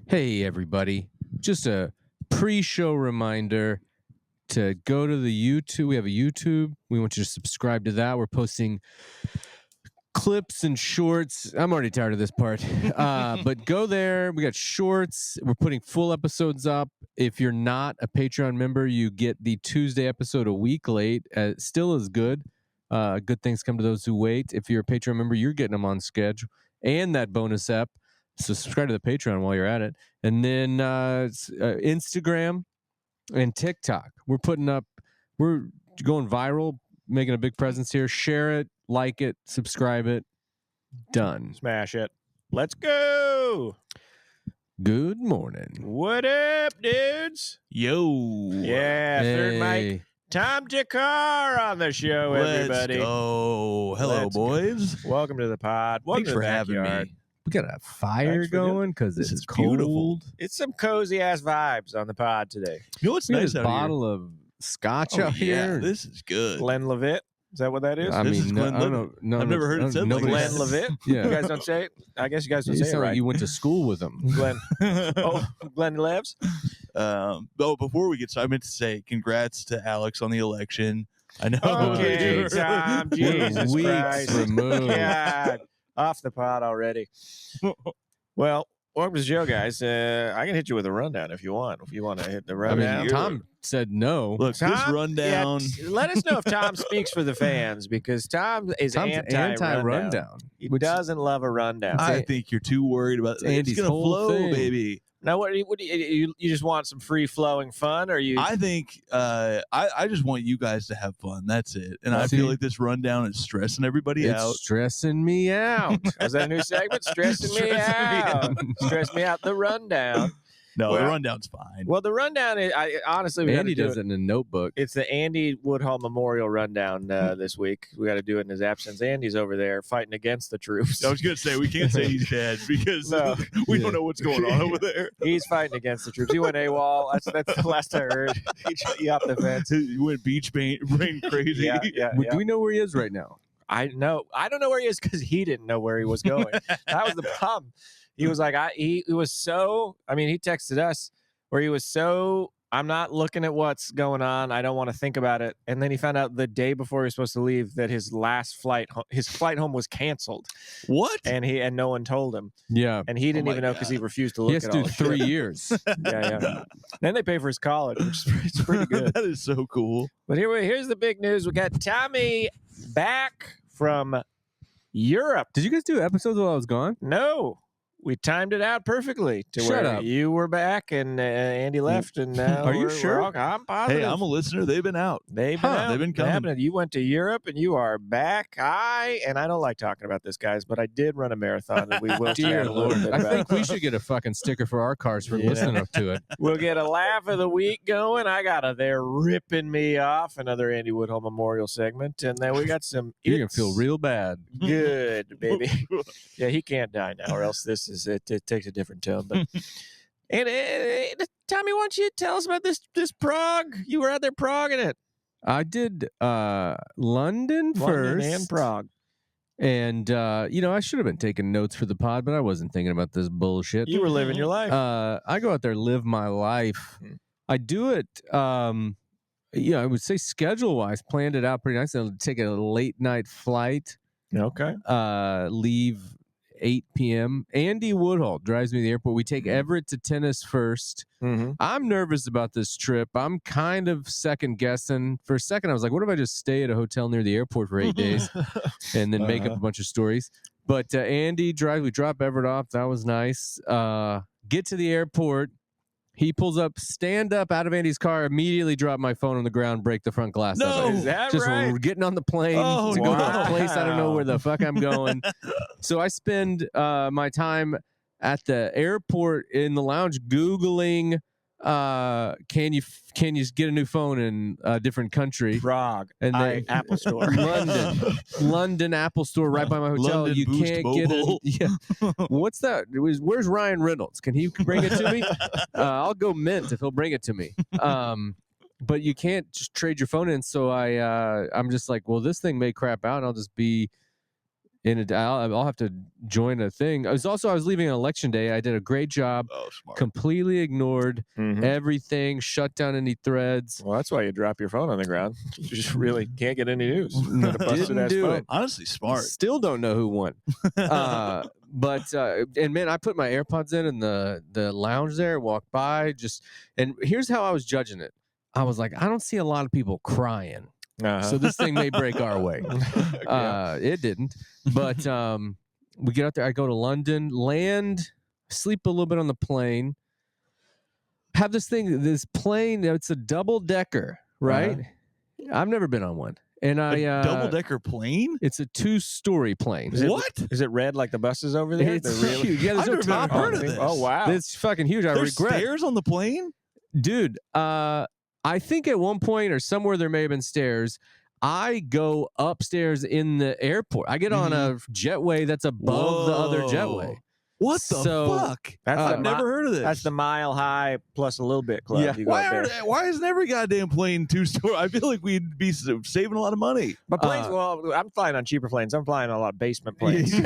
Hey, everybody. Just a pre-show reminder to go to the YouTube. We have a YouTube. We want you to subscribe to that. We're posting clips and shorts. I'm already tired of this part. But go there. We got shorts. We're putting full episodes up. If you're not a Patreon member, you get the Tuesday episode a week late. Still is good. Good things come to those who wait. If you're a Patreon member, you're getting them on schedule and that bonus app. So subscribe to the Patreon while you're at it. And then Instagram and TikTok. We're going viral, making a big presence here. Share it, like it, subscribe it. Done. Smash it. Let's go. Good morning. What up, dudes? Yo. Yeah, third mic. Tom Thakkar on the show, everybody. Let's go. Hello, boys. Welcome to the pod. Welcome Thanks to for the having backyard. me. We got a fire Thanks for going because This it's is beautiful. cold. It's some cozy ass vibes on the pod today. You know what's We got nice this out bottle of scotch here? out Yeah, here. this is good. Glenn Levitt. Is that what that is? I This mean, is no, Glenn I don't Levitt. know. No, I've never heard it said like nobody Glenn this. Levitt? Yeah. You guys don't say it? I guess you guys don't You say it sound like right. you went to school with him. Glenn. Oh, Glenn Levs? Before we get started, I meant to say congrats to Alex on the election. I know. Okay, geez. Tom. Jesus Weeks Christ. removed. God, off the pod already. Well, welcome to the show, guys. I can hit you with a rundown if you want. If you want to hit the I rundown. mean, Tom said no. Look, Tom, this rundown. yeah, let us know if Tom speaks for the fans, because Tom is Tom's anti-rundown. He which- doesn't love a rundown. I think you're too worried about It's Andy's It's gonna whole flow, thing. baby. Now, what do you just want some free-flowing fun, or you? I think I just want you guys to have fun. That's it. And I See? feel like this rundown is stressing everybody It's out. stressing me out. is that a new segment? Stressing me Stressing me out. Stress me out. The rundown. No, the Well- rundown's fine. Well, the rundown. Honestly, we Andy gotta do does it in a notebook. It's the Andy Woodhull Memorial Rundown this week. We got to do it in his absence. Andy's over there fighting against the troops. I was gonna say we can't say he's dead because No. we Yeah. don't know what's going on over there. He's fighting against the troops. He went AWOL. That's the last I heard. He off the fence. He went beach brain crazy. Yeah. Do we know where he is right now? I know. I don't know where he is because he didn't know where he was going. That was the problem. He was like, he was so. I mean, he texted us where he was so. I'm not looking at what's going on. I don't want to think about it. And then he found out the day before he was supposed to leave that his last flight, his flight home was canceled, What? and no one told him, Yeah. and he didn't my even know because he God. refused to He look has at to all do the 3 shit. years. Yeah. Then they pay for his college, which is it's pretty good. That is so cool. But here's the big news. We got Tommy back from Europe. Did you guys do episodes while I was gone? No, we timed it out perfectly to Shut where up. you were back and Andy left. And now Are you we're sure? I'm positive. Hey, I'm a listener. They've been out. They've been Huh, out. they've been coming. Happening. You went to Europe and you are back. I don't like talking about this, guys, but I did run a marathon and we will Dear chat a little Lord. bit I about think we should get a fucking sticker for our cars for Yeah. listening up to it. We'll get a laugh of the week going. I got they're ripping me off, another Andy Woodhull Memorial segment. And then we got some You're going to It's feel real bad. good, baby. Yeah, he can't die now, or else this is it takes a different tone. But and Tommy, why don't you tell us about this Prague? You were out there Praguing it. I did London first. London and Prague. And, I should have been taking notes for the pod, but I wasn't thinking about this bullshit. You were living your life. I go out there, live my life. I do it, I would say schedule-wise, planned it out pretty nice. I'll take a late-night flight, Okay. leave 8 p.m. Andy Woodhull drives me to the airport. We take Everett to tennis first. Mm-hmm. I'm nervous about this trip. I'm kind of second-guessing. For a second, I was like, what if I just stay at a hotel near the airport for 8 days and then make up a bunch of stories? But Andy drives. We drop Everett off. That was nice. Get to the airport. He pulls up, stand up out of Andy's car, immediately drop my phone on the ground, break the front glass No. of it. Is that Just right? getting on the plane Oh, to go to wow. a place I don't know where the fuck I'm going. So I spend my time at the airport in the lounge Googling, can you get a new phone in a different country? Prague. And then Apple Store. London Apple Store right by my hotel. London You Boost can't Mobile. get it. Yeah. What's that? Where's Ryan Reynolds? Can he bring it to me? I'll go Mint if he'll bring it to me. But you can't just trade your phone in. So I'm just like, well, this thing may crap out, and I'll just be I'll have to join a thing. I was leaving on election day. I did a great job. Oh, smart. Completely ignored everything. Shut down any threads. Well, that's why you drop your phone on the ground. You just really can't get any news. Didn't do it. Honestly, smart. Still don't know who won. But and man, I put my AirPods in the lounge there, walked by, and here's how I was judging it. I was like, I don't see a lot of people crying. So this thing may break our way. It didn't. But we get out there. I go to London, land, sleep a little bit on the plane. Have this plane. It's a double decker, right? I've never been on one. And double decker plane? It's a 2-story plane. Is it red like the buses over there? It's huge. Yeah, there's no top heard on of it. this. Oh wow, It's fucking huge. There's regret. stairs on the plane? Dude, I think at one point or somewhere there may have been stairs. I go upstairs in the airport. I get on a jetway that's above the other jetway. What the fuck? I've never heard of this. That's the Mile High plus a little bit club. Yeah. You go up there. Why isn't every goddamn plane 2-story? I feel like we'd be saving a lot of money. But planes, well, I'm flying on cheaper planes. I'm flying on a lot of basement planes. They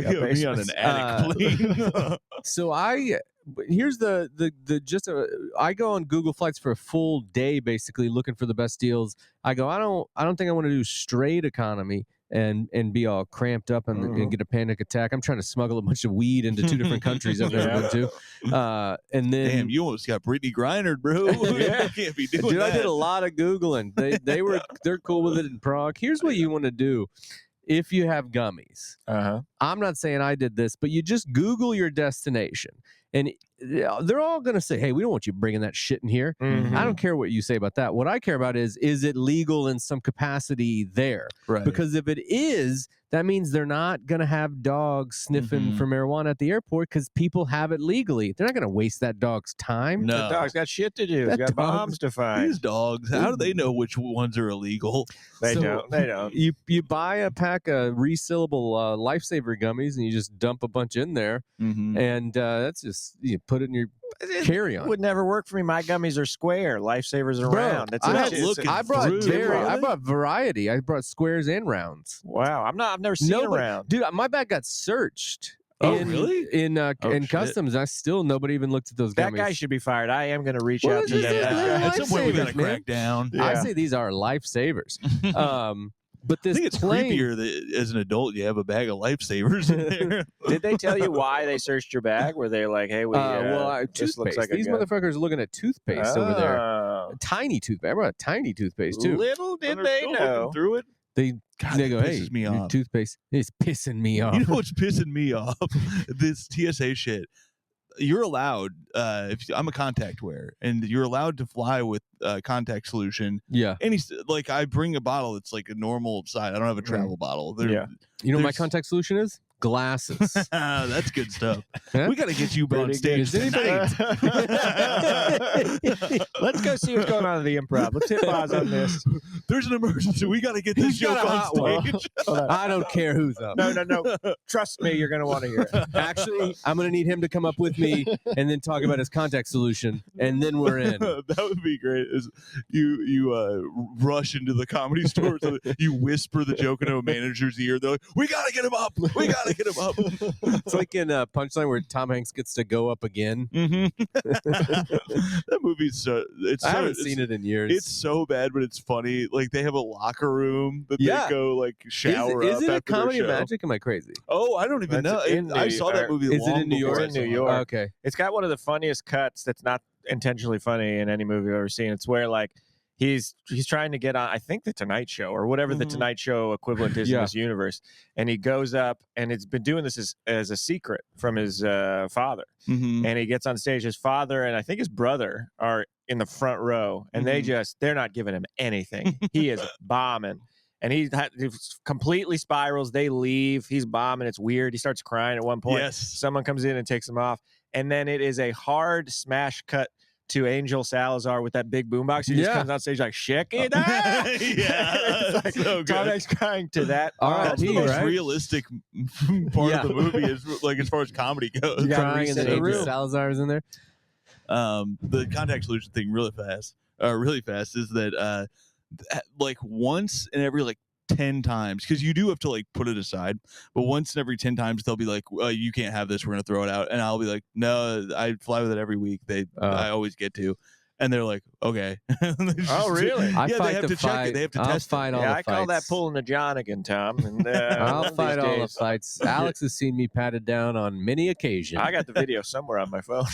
got me on an attic plane. So here's the just I go on Google Flights for a full day, basically looking for the best deals. I go, I don't think I want to do straight economy and be all cramped up and get a panic attack. I'm trying to smuggle a bunch of weed into 2 different countries I've never been to. And then, damn, you almost got Brittany Griner, bro. You can't be doing dude, that. I did a lot of Googling. They're cool with it in Prague. Here's what you want to do if you have gummies. I'm not saying I did this, but you just Google your destination. And they're all going to say, hey, we don't want you bringing that shit in here. I don't care what you say about that. What I care about is it legal in some capacity there? Right. Because if it is, that means they're not going to have dogs sniffing for marijuana at the airport because people have it legally. They're not going to waste that dog's time. No. The dog's got shit to do. He's got bombs to find. These dogs, how do they know which ones are illegal? They don't. You buy a pack of resealable Lifesaver gummies and you just dump a bunch in there. And that's just, you put it in your carry-on. It would never work for me. My gummies are square. Lifesavers are round. I brought variety. I brought squares and rounds. Wow, I've never seen a round. Dude, my bag got searched. Really? In customs, nobody even looked at those gummies. That guy should be fired. I am going to reach out to these them. At some point, we got to crack down. I say these are lifesavers. But this I think it's plane, creepier that as an adult you have a bag of Lifesavers in there. Did they tell you why they searched your bag? Were they like, hey, this toothpaste. looks like These motherfuckers are looking at toothpaste over there. Tiny toothpaste. I brought a tiny toothpaste too. Little did they Still know. looking through it. They go, hey, pisses me your off. toothpaste is pissing me off. You know what's pissing me off? This TSA shit. You're allowed, I'm a contact wearer, and you're allowed to fly with contact solution. Yeah. Like I bring a bottle that's like a normal size. I don't have a travel bottle. Yeah. You know what my contact solution is? Glasses. That's good stuff. Huh? We got to get you on stage tonight. Let's go see what's going on at the Improv. Let's hit pause on this. There's an emergency. We got to get this joke on stage. I don't care who's up. No. Trust me, you're going to want to hear it. Actually, I'm going to need him to come up with me and then talk about his contact solution, and then we're in. That would be great. Is you rush into the comedy store, so you whisper the joke into a manager's ear. They're like, "We got to get him up. We got to get him up." It's like in Punchline where Tom Hanks gets to go up again. That movie's I haven't seen it in years. It's so bad, but it's funny. Like they have a locker room that they go like shower Is up. it a after their comedy show. Magic? Am I crazy? Oh, I don't even know. I saw that movie. Is it in New York? It's in New York. Okay. It's got one of the funniest cuts that's not intentionally funny in any movie I've ever seen. It's where like he's trying to get on, I think, the Tonight Show or whatever the Tonight Show equivalent is in this universe, and he goes up, and it's been doing this as a secret from his father, and he gets on stage. His father and I think his brother are in the front row, and they're not giving him anything. He is bombing. And he completely spirals. They leave. He's bombing. It's weird. He starts crying at one point. Yes. Someone comes in and takes him off. And then it is a hard smash cut to Angel Salazar with that big boombox. He just comes on stage like, shake it out. Yeah. Like, so good. Tom Hanks crying to that. That's the most right? realistic part of the movie is like as far as comedy goes. Crying and then Angel Salazar's in there. The contact solution thing really fast is that like once in every like 10 times, because you do have to like put it aside, but once in every 10 times they'll be like, you can't have this, we're gonna throw it out, and I'll be like, no, I fly with it every week. I always get to, and they're like, okay. Oh, really? I Yeah, fight they have the to check fight. it. They have to I'll test fight it. all Yeah, the I call that fights. pulling the Johnagin, Tom. And one I'll of these fight all the days- fights. Alex has seen me pat it down on many occasions. I got the video somewhere on my phone.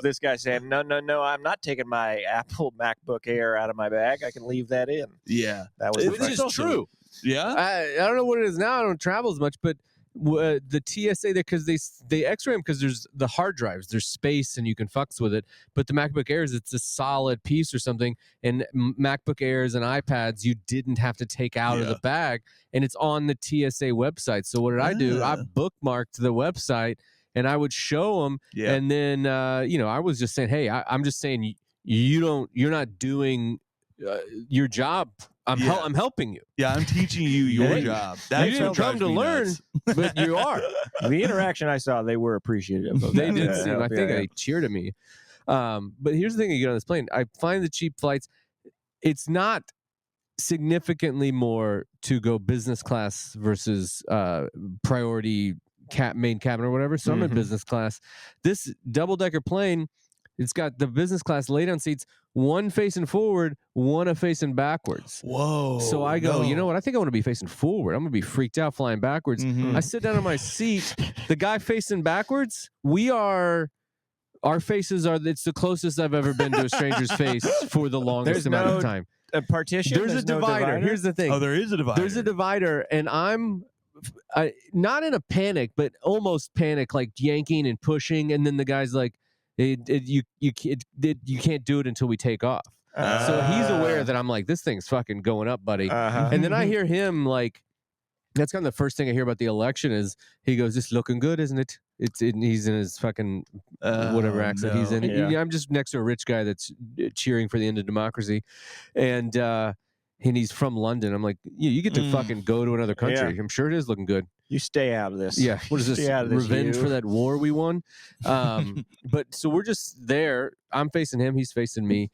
This guy saying, no, I'm not taking my Apple MacBook Air out of my bag. I can leave that in. Yeah, That was the Which fight. is true. Yeah, I don't know what it is now. I don't travel as much, but the TSA there, because they X-ray them, because there's the hard drives, there's space and you can fucks with it. But the MacBook Airs, it's a solid piece or something. And MacBook Airs and iPads, you didn't have to take out of the bag, and it's on the TSA website. So what did I do? I bookmarked the website, and I would show them. yeah. And then I was just saying, hey, I'm just saying you're not doing your job. I'm helping you. Yeah, I'm teaching you your Hey, job. you didn't come to learn, but you are. The interaction I saw, they were appreciative of They that. did seem. I think Yeah. they cheered at me. But here's the thing: you get on this plane. I find the cheap flights. It's not significantly more to go business class versus priority main cabin or whatever. So I'm in Mhm. business class. This double-decker plane, it's got the business class lay-down seats, one facing forward, one facing backwards. Whoa. So I go, you know what? I think I want to be facing forward. I'm going to be freaked out flying backwards. Mhm. I sit down on my seat. The guy facing backwards, our faces are, it's the closest I've ever been to a stranger's face for the longest There's amount no of time. A partition? There's a no divider. Here's the thing. Oh, there is a divider. There's a divider, and I'm not in a panic, but almost panic, like yanking and pushing. And then the guy's like, you can't do it until we take off. So he's aware that I'm like, this thing's fucking going up, buddy. Uh-huh. And then I hear him like, that's kind of the first thing I hear about the election is he goes, "It's looking good, isn't it?" He's in his fucking whatever accent he's in. Yeah. I'm just next to a rich guy that's cheering for the end of democracy, and he's from London. I'm like, you get to fucking go to another country. Yeah. I'm sure it is looking good. You stay out of this. Yeah, what is this? Stay out of this, Revenge you. for that war we won. But so we're just there. I'm facing him. He's facing me.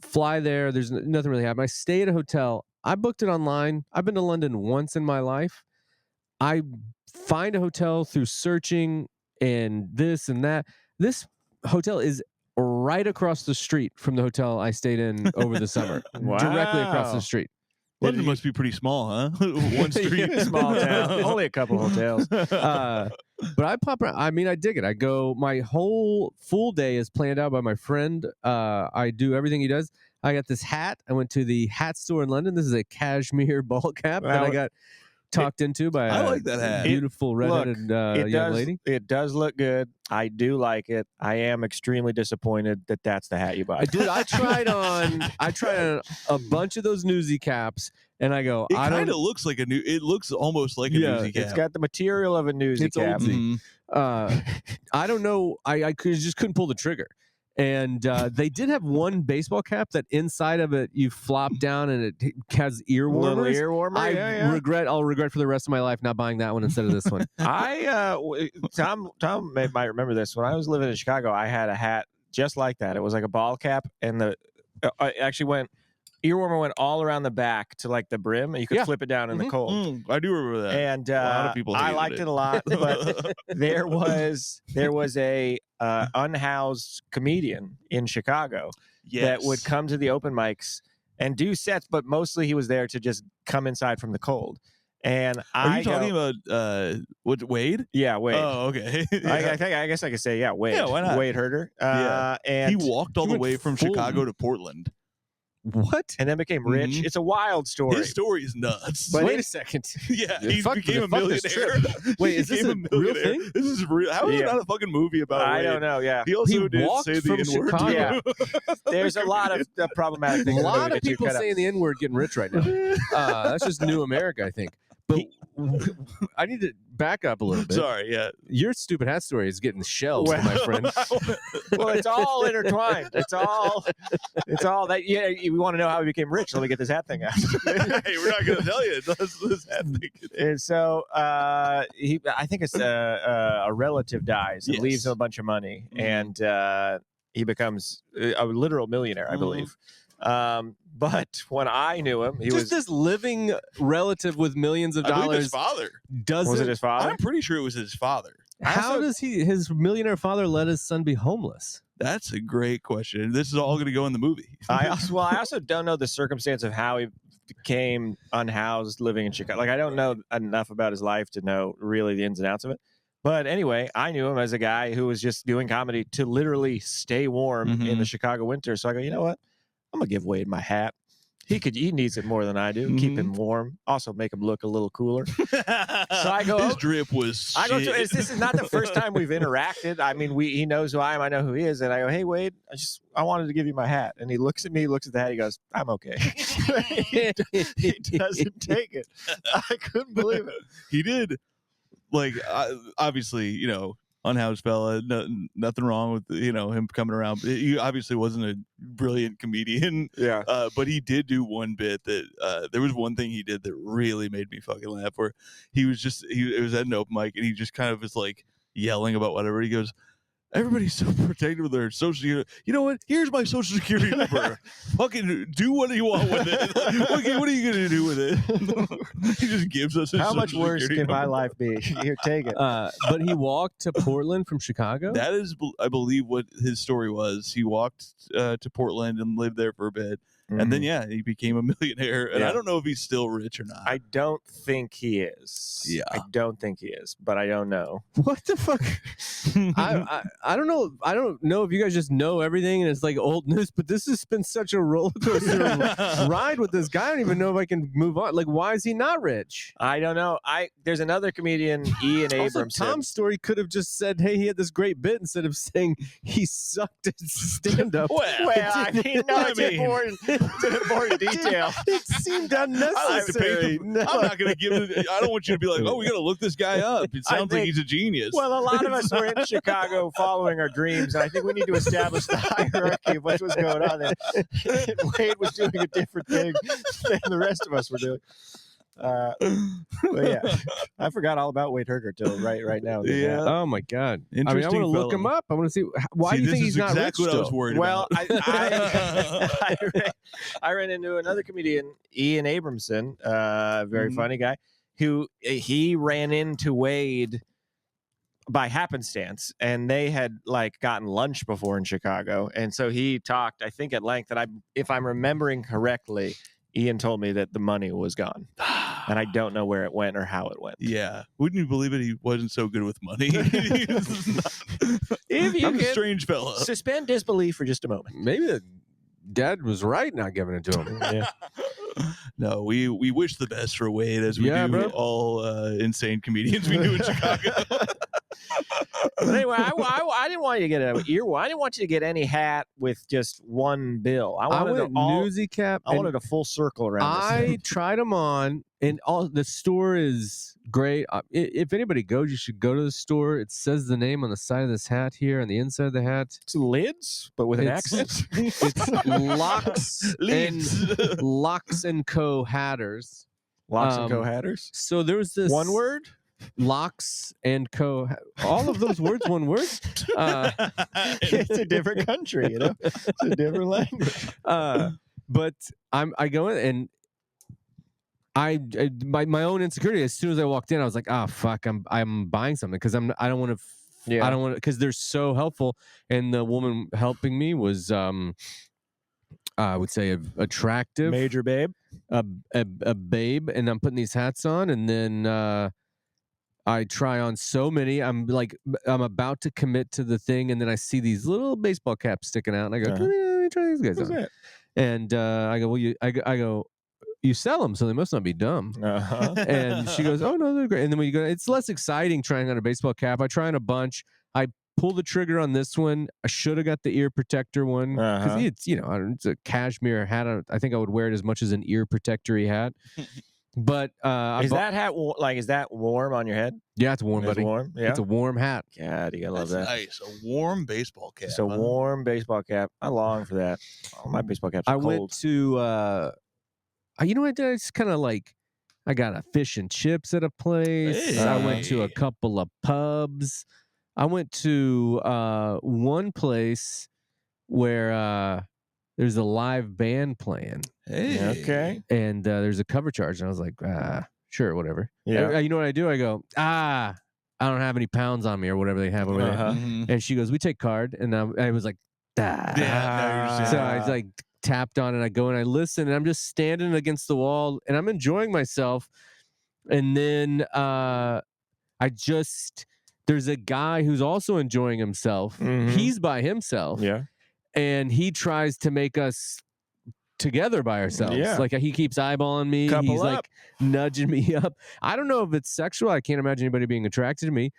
Fly there. There's nothing really happening. I stay at a hotel. I booked it online. I've been to London once in my life. I find a hotel through searching and this and that. This hotel is right across the street from the hotel I stayed in over the summer. Directly across Wow. the street. London must be pretty small, huh? One street. Yeah, Small town. Only a couple hotels. But I pop around. I mean, I dig it. I go, my whole full day is planned out by my friend. I do everything he does. I got this hat. I went to the hat store in London. This is a cashmere ball cap that I Well, got talked into by I a like that hat. beautiful redheaded young lady. It does look good. I do like it. I am extremely disappointed that that's the hat you bought. Dude, I tried on a bunch of those newsy caps, and I go, It I kind don't. of looks like a new. It looks almost like a Yeah, newsy cap. It's got the material of a newsy It's cap. oldsy. Mhm. I don't know. I just couldn't pull the trigger. And they did have one baseball cap that inside of it you flop down and it has ear Little warmers. ear warmer. I yeah. I'll regret for the rest of my life not buying that one instead of this one. Tom might remember this. When I was living in Chicago, I had a hat just like that. It was like a ball cap, and I actually went ear warmer went all around the back to like the brim, and you could Yeah. flip it down in the cold. I do remember that. And a lot of people I hated liked it a lot, but there was a unhoused comedian in Chicago that would come to the open mics and do sets, but mostly he was there to just come inside from the cold. And Are you talking about what, Wade? Yeah, Wade. Oh, okay. I guess I could say Wade. Yeah, why not? Wade Herder. Yeah. And He walked all He the went way from full- Chicago to Portland. What? and then became rich. Mhm. It's a wild story. His story is nuts. But Wait a second. yeah, Yeah, he fuck- became a fuck this millionaire. Wait, He is this became a real millionaire. thing? This is real. How is it Yeah. not a fucking movie about I Wade? don't know. Yeah, He also He did walked say the from N-word. Chicago. Yeah. there's a lot of problematic A things. in the movie lot of that you people cut out. saying the N word getting rich right now. That's just new America, I think. But I need to back up a little bit. Sorry, yeah. Your stupid hat story is getting shelved, Well- my friend. Well, it's all intertwined. It's all that. Yeah, you want to know how he became rich? Let me get this hat thing out. Hey, we're not gonna tell you. This hat thing. And so I think it's a relative dies and Yes. leaves him a bunch of money, Mhm. and he becomes a literal millionaire, I Mhm. believe. But when I knew him, he Just was. this living relative with millions of I believe his dollars. father. Was it his father? I'm pretty sure it was his father. How does his millionaire father let his son be homeless? That's a great question. This is all going to go in the movie. I also don't know the circumstance of how he became unhoused living in Chicago. Like, I don't know enough about his life to know really the ins and outs of it. But anyway, I knew him as a guy who was just doing comedy to literally stay warm in the Chicago winter. So I go, you know what? I'm gonna give Wade my hat. He needs it more than I do. Keep him warm. Also make him look a little cooler. So I go. His drip was. This is not the first time we've interacted. I mean, he knows who I am. I know who he is. And I go, hey Wade, I wanted to give you my hat. And he looks at me, looks at the hat. He goes, I'm okay. he doesn't take it. I couldn't believe it. He did. Like, obviously, unhoused fella, nothing wrong with him coming around. He obviously wasn't a brilliant comedian. Yeah. But he did do one bit that there was one thing he did that really made me fucking laugh. Where it was at an open mic and he just kind of was like yelling about whatever. He goes, everybody's so protective of their social security. You know what? Here's my social security number. Fucking do what you want with it. Okay, what are you gonna do with it? He just gives us his How much social worse security can my number. life be? Here, take it. But he walked to Portland from Chicago. That is, I believe, what his story was. He walked to Portland and lived there for a bit. And then, he became a millionaire. And I don't know if he's still rich or not. I don't think he is. Yeah. I don't think he is, but I don't know. What the fuck? I don't know. I don't know if you guys just know everything and it's like old news, but this has been such a roller coaster ride with this guy. I don't even know if I can move on. Like, why is he not rich? I don't know. There's another comedian, Ian Also, Abramson. Tom's story could have just said, hey, he had this great bit instead of saying he sucked at stand-up. Well, I mean, no, it's important. It's an important detail. It seemed unnecessary. I like to pay I'm not going to give it. I don't want you to be like, oh, we got to look this guy up. It sounds like he's a genius. Well, a lot of us were in Chicago following our dreams, and I think we need to establish the hierarchy of what was going on there. And Wade was doing a different thing than the rest of us were doing. But yeah, I forgot all about Wade Herger till right now. Yeah. Oh my God! I mean, I Interesting want to look fella. him up. I want to see why do you think he's not exactly rich what I was still? worried Well, about. I ran into another comedian, Ian Abramson, very funny guy, who he ran into Wade by happenstance, and they had like gotten lunch before in Chicago, and so he talked, I think, at length. And if I'm remembering correctly, Ian told me that the money was gone, and I don't know where it went or how it went. Yeah. Wouldn't you believe it? He wasn't so good with money. If you I'm a can strange fella. suspend disbelief for just a moment. Maybe the dad was right not giving it to him. Yeah. No, we wish the best for Wade as we do bro. all insane comedians we knew in Chicago. But anyway, I didn't want you to get an earwolf. I didn't want you to get any hat with just one bill. I went newsy cap. I wanted a full circle around this I thing. tried them on, and the store is great. If anybody goes, you should go to the store. It says the name on the side of this hat here, on the inside of the hat. It's lids, but with an accent. It's Locks and Co. Hatters. Locks and Co. Hatters. So there's this One word. Locks and Co. All of those words, one word. It's a different country, you know. It's a different language. But I go in and my own insecurity. As soon as I walked in, I was like, "Oh fuck, I'm buying something," because I don't want to. Yeah. I don't want to, because they're so helpful. And the woman helping me was, I would say, attractive, Major babe. a babe. And I'm putting these hats on, and then I try on so many. I'm about to commit to the thing, and then I see these little baseball caps sticking out, and I go, Uh-huh. let me try these guys What's on. that? And I go, well, I go, you sell them, so they must not be dumb. Uh-huh. And she goes, oh no, they're great. And then when you go, it's less exciting trying on a baseball cap. I try on a bunch. I pull the trigger on this one. I should have got the ear protector one because Uh-huh. it's it's a cashmere hat. I think I would wear it as much as an ear protectory hat. But Is that hat is that warm on your head? yeah, it's warm, It's buddy. warm. Yeah. It's a warm hat. God, you gotta love That's that. nice. A warm baseball cap. It's a huh? warm baseball cap. I long for that. Oh, my baseball caps are I cold. went to you know what I did? It's kind of like I got a fish and chips at a place. Hey. I went to a couple of pubs. I went to one place where there's a live band playing, Hey. Okay. and there's a cover charge, and I was like, sure, whatever. Yeah. You know what I do? I go, I don't have any pounds on me or whatever they have over there. Uh-huh. Mhm. And she goes, we take card, and I was like, Yeah, now you're just So I like tapped on, and I go and I listen, and I'm just standing against the wall, and I'm enjoying myself. And then there's a guy who's also enjoying himself. Mhm. He's by himself, Yeah. and he tries to make us together by ourselves. Yeah. Like he keeps eyeballing me. Couple He's up. like nudging me up. I don't know if it's sexual. I can't imagine anybody being attracted to me.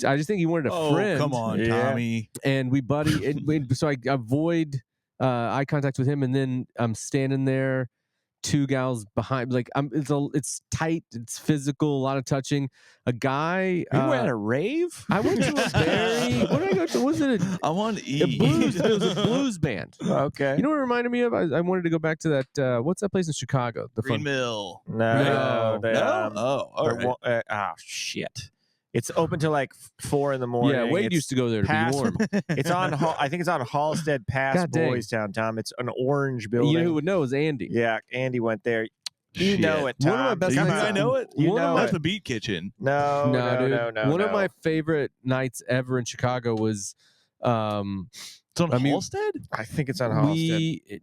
I just think he wanted a Oh, friend. come on, Yeah. Tommy. And we buddy. So I avoid eye contact with him, and then I'm standing there, two gals behind. Like it's tight. It's physical. A lot of touching. A guy. You were at a rave? I went to a very. What did I go to? Was it I'm on E. a blues? It was a blues band. Okay. You know what it reminded me of? I wanted to go back to that. What's that place in Chicago? The Green fun. Mill. No. No? Oh, all right. Shit. It's open till like 4 in the morning. Yeah, Wade It's used to go there to past- be warm. It's on. I think it's on Halstead Pass, God dang. Boys Town, Tom. It's an orange building. You know who would know is Andy. Yeah, Andy went there. You Shit. know it, Tom. One of my best You nights- think I know it? You one of know my- That's it. the Beat Kitchen. No, dude. One of no. my favorite nights ever in Chicago was, It's on I mean, Halstead? I think it's on Halstead.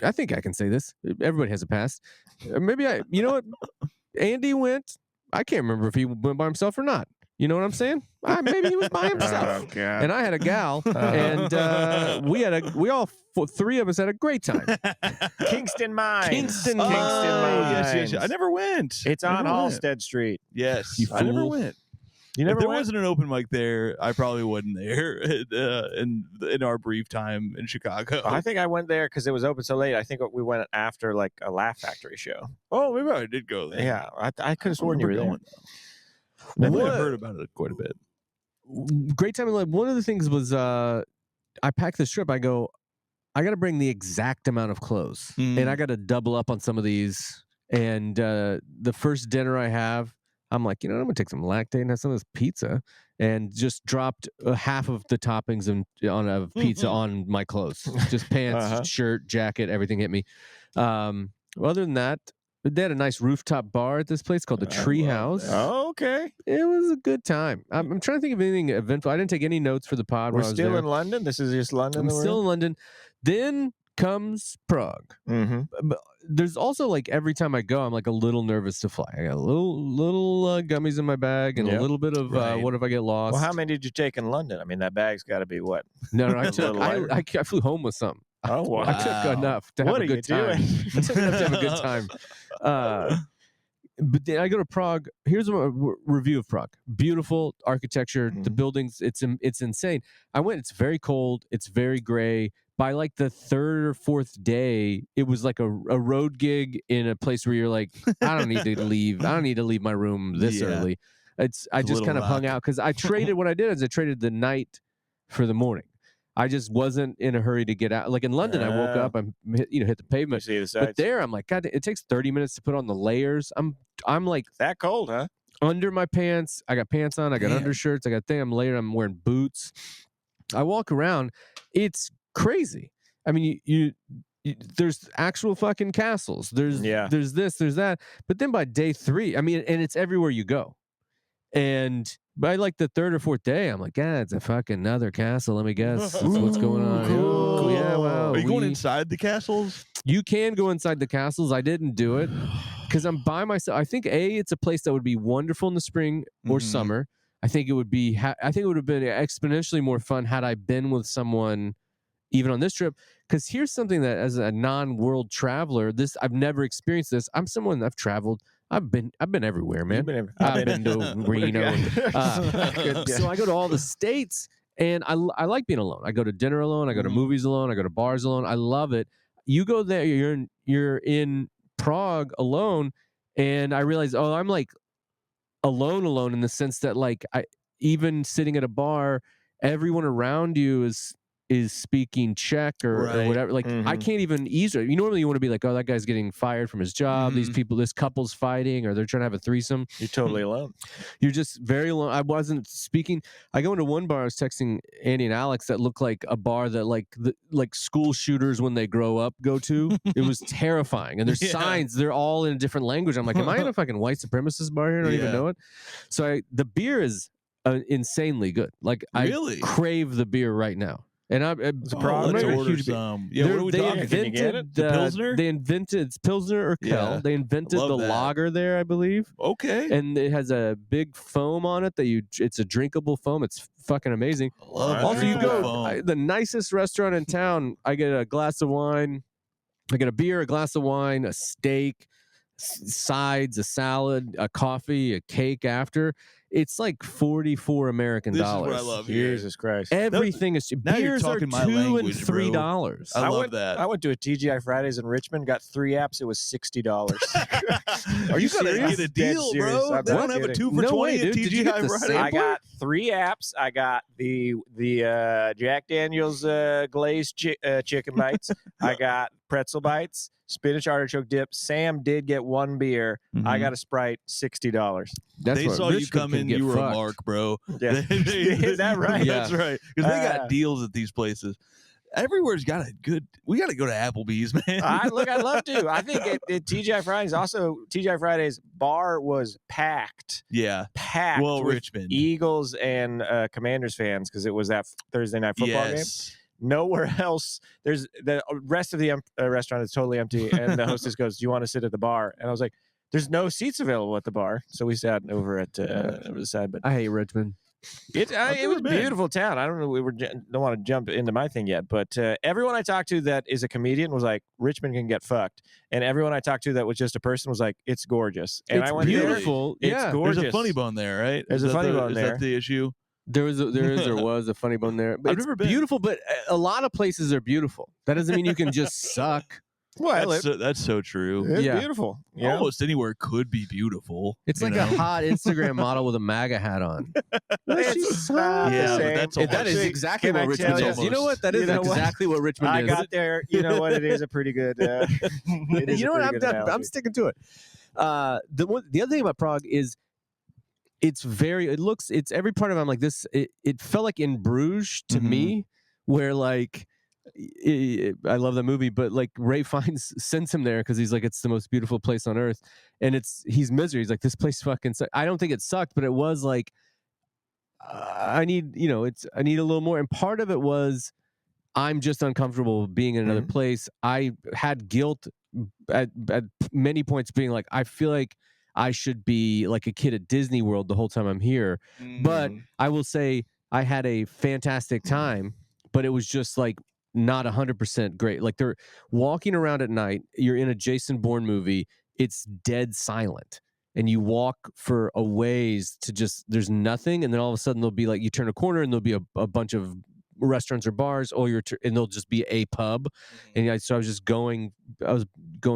I think I can say this. Everybody has a past. Maybe you know what? Andy went. I can't remember if he went by himself or not. You know what I'm saying? Maybe he was by himself. Oh, God. And I had a gal, and three of us had a great time. Kingston Mines. Kingston Oh, Mines. yes. I never went. It's on Never went. Halstead Street. Yes. You I never fool. went. You If never there went? wasn't an open mic there, I probably wasn't there in our brief time in Chicago. I think I went there because it was open so late. I think we went after like a Laugh Factory show. Oh, maybe I did go there. Yeah, I could have sworn you were there. Going. Definitely What- have heard about it quite a bit. Great time in life. One of the things was I packed this trip. I go, I got to bring the exact amount of clothes, and I got to double up on some of these. And the first dinner I have, I'm like, I'm gonna take some lactate and have some of this pizza, and just dropped half of the toppings of pizza on my clothes, just pants, shirt, jacket, everything hit me. Other than that, they had a nice rooftop bar at this place called the Tree House. Oh, okay. It was a good time. I'm trying to think of anything eventful. I didn't take any notes for the pod. We're when I was still there. in London. This is just London. I'm still in London. Then comes Prague. Mm-hmm. But there's also like every time I go, I'm like a little nervous to fly. I got little gummies in my bag and Yep. a little bit of Right. what if I get lost? Well, how many did you take in London? I mean, that bag's got to be what? No, I A took. little I, lighter? I flew home with some. Oh, wow. I took enough to have What a are good you time. doing? I took enough to have a good time. But then I go to Prague. Here's a review of Prague. Beautiful architecture. The Mhm. buildings. It's insane. I went. It's very cold. It's very gray. By like the third or fourth day, it was like a road gig in a place where you're like, I don't need to leave. I don't need to leave my room this Yeah. early. I It's a just little kind of hung rock. out because I traded. What I did is I traded the night for the morning. I just wasn't in a hurry to get out. Like in London, I woke Oh. up. I'm hit the You pavement. see the But sights? there, I'm like, God, it takes 30 minutes to put on the layers. I'm like That cold, huh? under my pants. I got pants on. I got Man. undershirts. I got thing. I'm layered. I'm wearing boots. I walk around. It's crazy. I mean, you there's actual fucking castles. There's this. There's that. But then by day 3, I mean, and it's everywhere you go. And by like the third or fourth day, I'm like, yeah, it's a fucking another castle. Let me guess. That's what's going on. Cool. Ooh, yeah, wow. Are you going we- inside the castles? You can go inside the castles. I didn't do it because I'm by myself. I think it's a place that would be wonderful in the spring or Mhm. summer. I think it would be. I think it would have been exponentially more fun had I been with someone, even on this trip. Because here's something that, as a non-world traveler, I've never experienced this. I'm someone I've traveled. I've been everywhere, man. I've been to Reno. So I go to all the states, and I like being alone. I go to dinner alone. I go to Mhm. movies alone. I go to bars alone. I love it. You go there. You're in Prague alone, and I realize, I'm like alone in the sense that like even sitting at a bar, everyone around you is is speaking Czech or Right. whatever. Like I can't even easily. Normally you want to be like, oh, that guy's getting fired from his job. These people, this couple's fighting, or they're trying to have a threesome. You're totally alone. You're just very alone. I wasn't speaking. I go into one bar. I was texting Andy and Alex that looked like a bar that like school shooters when they grow up go to. It was terrifying. And there's signs. They're all in a different language. I'm like, am I in a fucking white supremacist bar here? I don't even know it. So the beer is insanely good. Like Really? I crave the beer right now. And Let's order some. Yeah, what are we talking? Can you get it? The Pilsner? They invented it's Pilsner or Kel. Yeah, they invented the that. lager there, I believe. Okay. And it has a big foam on it it's a drinkable foam. It's fucking amazing. I love Also, you drinkable go foam. the nicest restaurant in town. I get a glass of wine. I get a beer, a glass of wine, a steak, sides, a salad, a coffee, a cake after. It's like $44 American dollars. This is what I love here. Jesus Christ. Everything is cheap. Now you're Beers are talking my $2 language, and bro. $3. I love went, that. I went to a TGI Fridays in Richmond, got 3 apps. It was $60. Are you gonna serious? get a Dead deal, serious. bro? I'm They not don't have a kidding. 2 for No 20 way, at dude. Did you get TGI the Fridays. sampler? I got 3 apps. I got the Jack Daniel's glazed chicken bites. I got pretzel bites, spinach artichoke dip. Sam did get 1 beer. I got a Sprite, $60. That's They what saw you Richmond come can in, get you were fucked. a mark, bro. Yeah. Is that right? That's right. Because they Ah. got deals at these places. Everywhere's got a good. We got to go to Applebee's, man. I'd love to. I think at TGI Fridays, also TGI Fridays bar was packed. Yeah. Packed Well, with Richmond. Eagles and Commanders fans because it was that Thursday night football game. Nowhere else. There's the rest of the restaurant is totally empty, and the hostess goes, "Do you want to sit at the bar?" And I was like, "There's no seats available at the bar," so we sat over at over the side. But I hate Richmond. it was a beautiful town. I don't know. Don't want to jump into my thing yet, but everyone I talked to that is a comedian was like, Richmond can get fucked, and everyone I talked to that was just a person was like, it's gorgeous. And It's I went beautiful. there. Yeah. It's gorgeous. There's a funny bone there, right? There's Is a that funny bone Is there. that the issue? There was a funny bone there. But I've it's never been. beautiful, but a lot of places are beautiful. That doesn't mean you can just suck. Well, That's so true. it's Yeah. beautiful. Yeah. Almost anywhere could be beautiful. It's you like know? a hot Instagram model with a MAGA hat on. It's Yeah, not the but same. that's That almost- is exactly Can what I Richmond tell is. you- You know what? That is You know what? exactly what Richmond I is. got there. You know what? It is a pretty good. It is You know a what? pretty good I'm analogy. sticking to it. The other thing about Prague is it's every part of it. I'm like this. It felt like in Bruges to me, where like I love that movie, but like Ray Fiennes sends him there because he's like, it's the most beautiful place on earth, and he's misery. He's like, this place fucking sucked. I don't think it sucked, but it was like I need a little more, and part of it was I'm just uncomfortable being in another place. I had guilt at many points, being like, I feel like I should be like a kid at Disney World the whole time I'm here. But I will say I had a fantastic time, but it was just like not 100% great. Like they're walking around at night. You're in a Jason Bourne movie. It's dead silent. And you walk for a ways to there's nothing. And then all of a sudden there'll be like, you turn a corner and there'll be a bunch of restaurants or bars, or and there'll just be a pub. And so I was going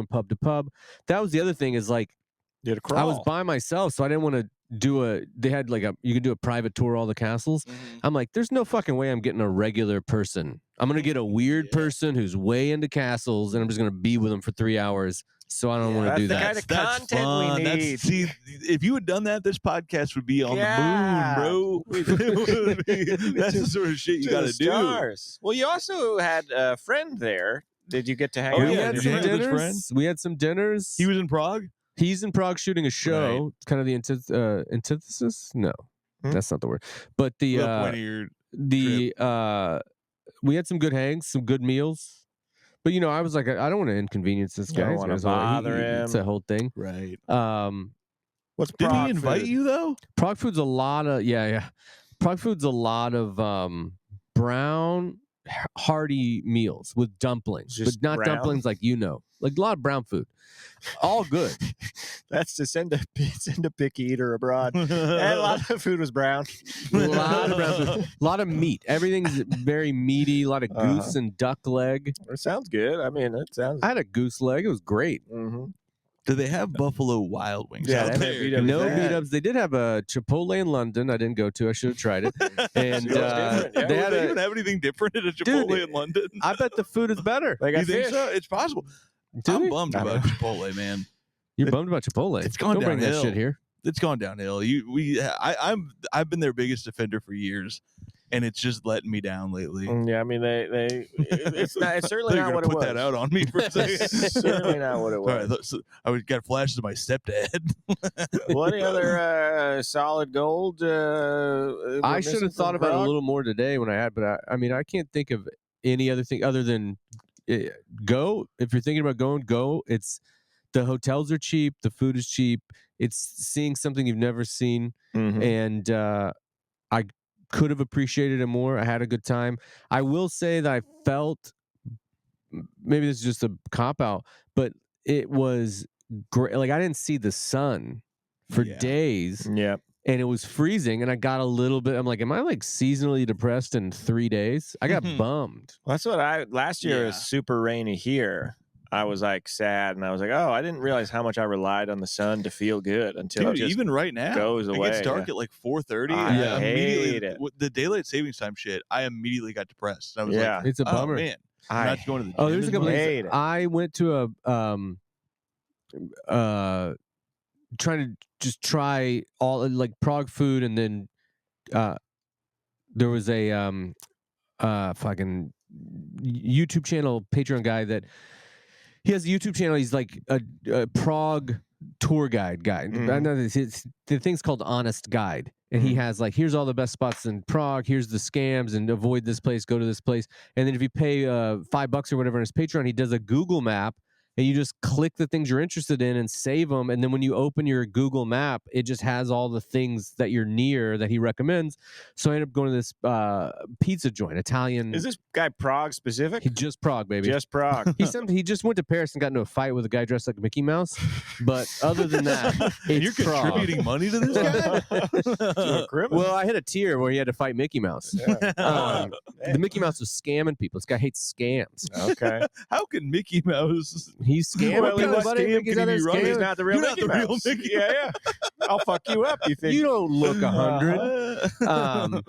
pub to pub. That was the other thing is like, You had to crawl. I was by myself, so I didn't want to they had like you could do a private tour of all the castles. I'm like, there's no fucking way I'm getting a regular person. I'm going to get a weird person who's way into castles, and I'm just going to be with them for 3 hours. So I don't want to do that. That's the kind of content fun. we need. See, if you had done that, this podcast would be on Yeah. the moon, bro. That's the sort of shit you got to do. Stars. Well, you also had a friend there. Did you get to hang Oh, out yeah, with did you your hang friend? with his friend? We had some dinners. He was in Prague. He's in Prague shooting a show. It's kind of the antithesis. No, that's not the word. But the What point of your we had some good hangs, some good meals. But I was like, I don't want to inconvenience this You don't guy. wanna So I was like, bother him. It's a whole thing. right? What's Didn't Prague he invite food? you though? Prague food's a lot of Prague food's a lot of brown hearty meals with dumplings, Just but not brown? dumplings like like a lot of brown food. All good. That's to send a picky eater abroad. And a lot of food was brown. A lot of brown food. A lot of meat. Everything's very meaty. A lot of goose and duck leg. It sounds good. I mean, it sounds. I had a goose leg. It was great. Mm-hmm. Do they have Buffalo Wild Wings Yeah, out they there? have beat-ups. No that? meetups. They did have a Chipotle in London. I didn't go to. I should have tried it. And It was different, yeah. they Would had they a. even have anything different at a Dude, Chipotle in London? I bet the food is better. They got You think fish. so? It's possible. Do I'm they? bummed I don't about know. Chipotle, man. You're bummed about Chipotle. It's gone Don't bring that downhill. shit here. It's gone downhill. I've been their biggest offender for years, and it's just letting me down lately. Yeah, I mean, it's certainly They're not gonna what it put was. that out on me for a second. Certainly not what it All right, was. so I got flashes of my stepdad. Well, any other solid gold? I should have thought about it a little more today when I had, but I mean, I can't think of any other thing other than go. If you're thinking about going, go. It's the hotels are cheap, the food is cheap. It's seeing something you've never seen, and I could have appreciated it more. I had a good time. I will say that I felt maybe this is just a cop out, but it was great. Like I didn't see the sun for days. Yeah. And it was freezing, and I got a little bit. I'm like, am I like seasonally depressed in 3 days? I got bummed. Well, that's what last year was super rainy here. I was like sad, and I was like, oh, I didn't realize how much I relied on the sun to feel good until it Dude, just even right now, goes away. It gets dark at like 4:30. I and hate immediately it. with the daylight savings time shit, I immediately got depressed. I was like, It's a bummer. oh man, I'm not going to the gym. Oh, there's a couple hate things. it. I went to a trying to just try all like Prague food, and then there was a fucking YouTube channel, Patreon guy that he has a YouTube channel. He's like a Prague tour guide. I know the thing's called Honest Guide, and he has like, here's all the best spots in Prague. Here's the scams, and avoid this place, go to this place. And then if you pay $5 or whatever on his Patreon, he does a Google map. And you just click the things you're interested in and save them. And then when you open your Google map, it just has all the things that you're near that he recommends. So I ended up going to this pizza joint, Italian. Is this guy Prague specific? He just Prague, baby. Just Prague. He just went to Paris and got into a fight with a guy dressed like Mickey Mouse. But other than that, it's You're Prague. contributing money to this guy? Well, I hit a tier where he had to fight Mickey Mouse. Yeah. The Mickey Mouse was scamming people. This guy hates scams. Okay. How can Mickey Mouse? He's scamming Well, people, he buddy. was Mickey's out there wrong. He's scamming. not the real You're not Mickey the real Mouse. Mickey. Yeah. I'll fuck you up. You think? You don't look 100.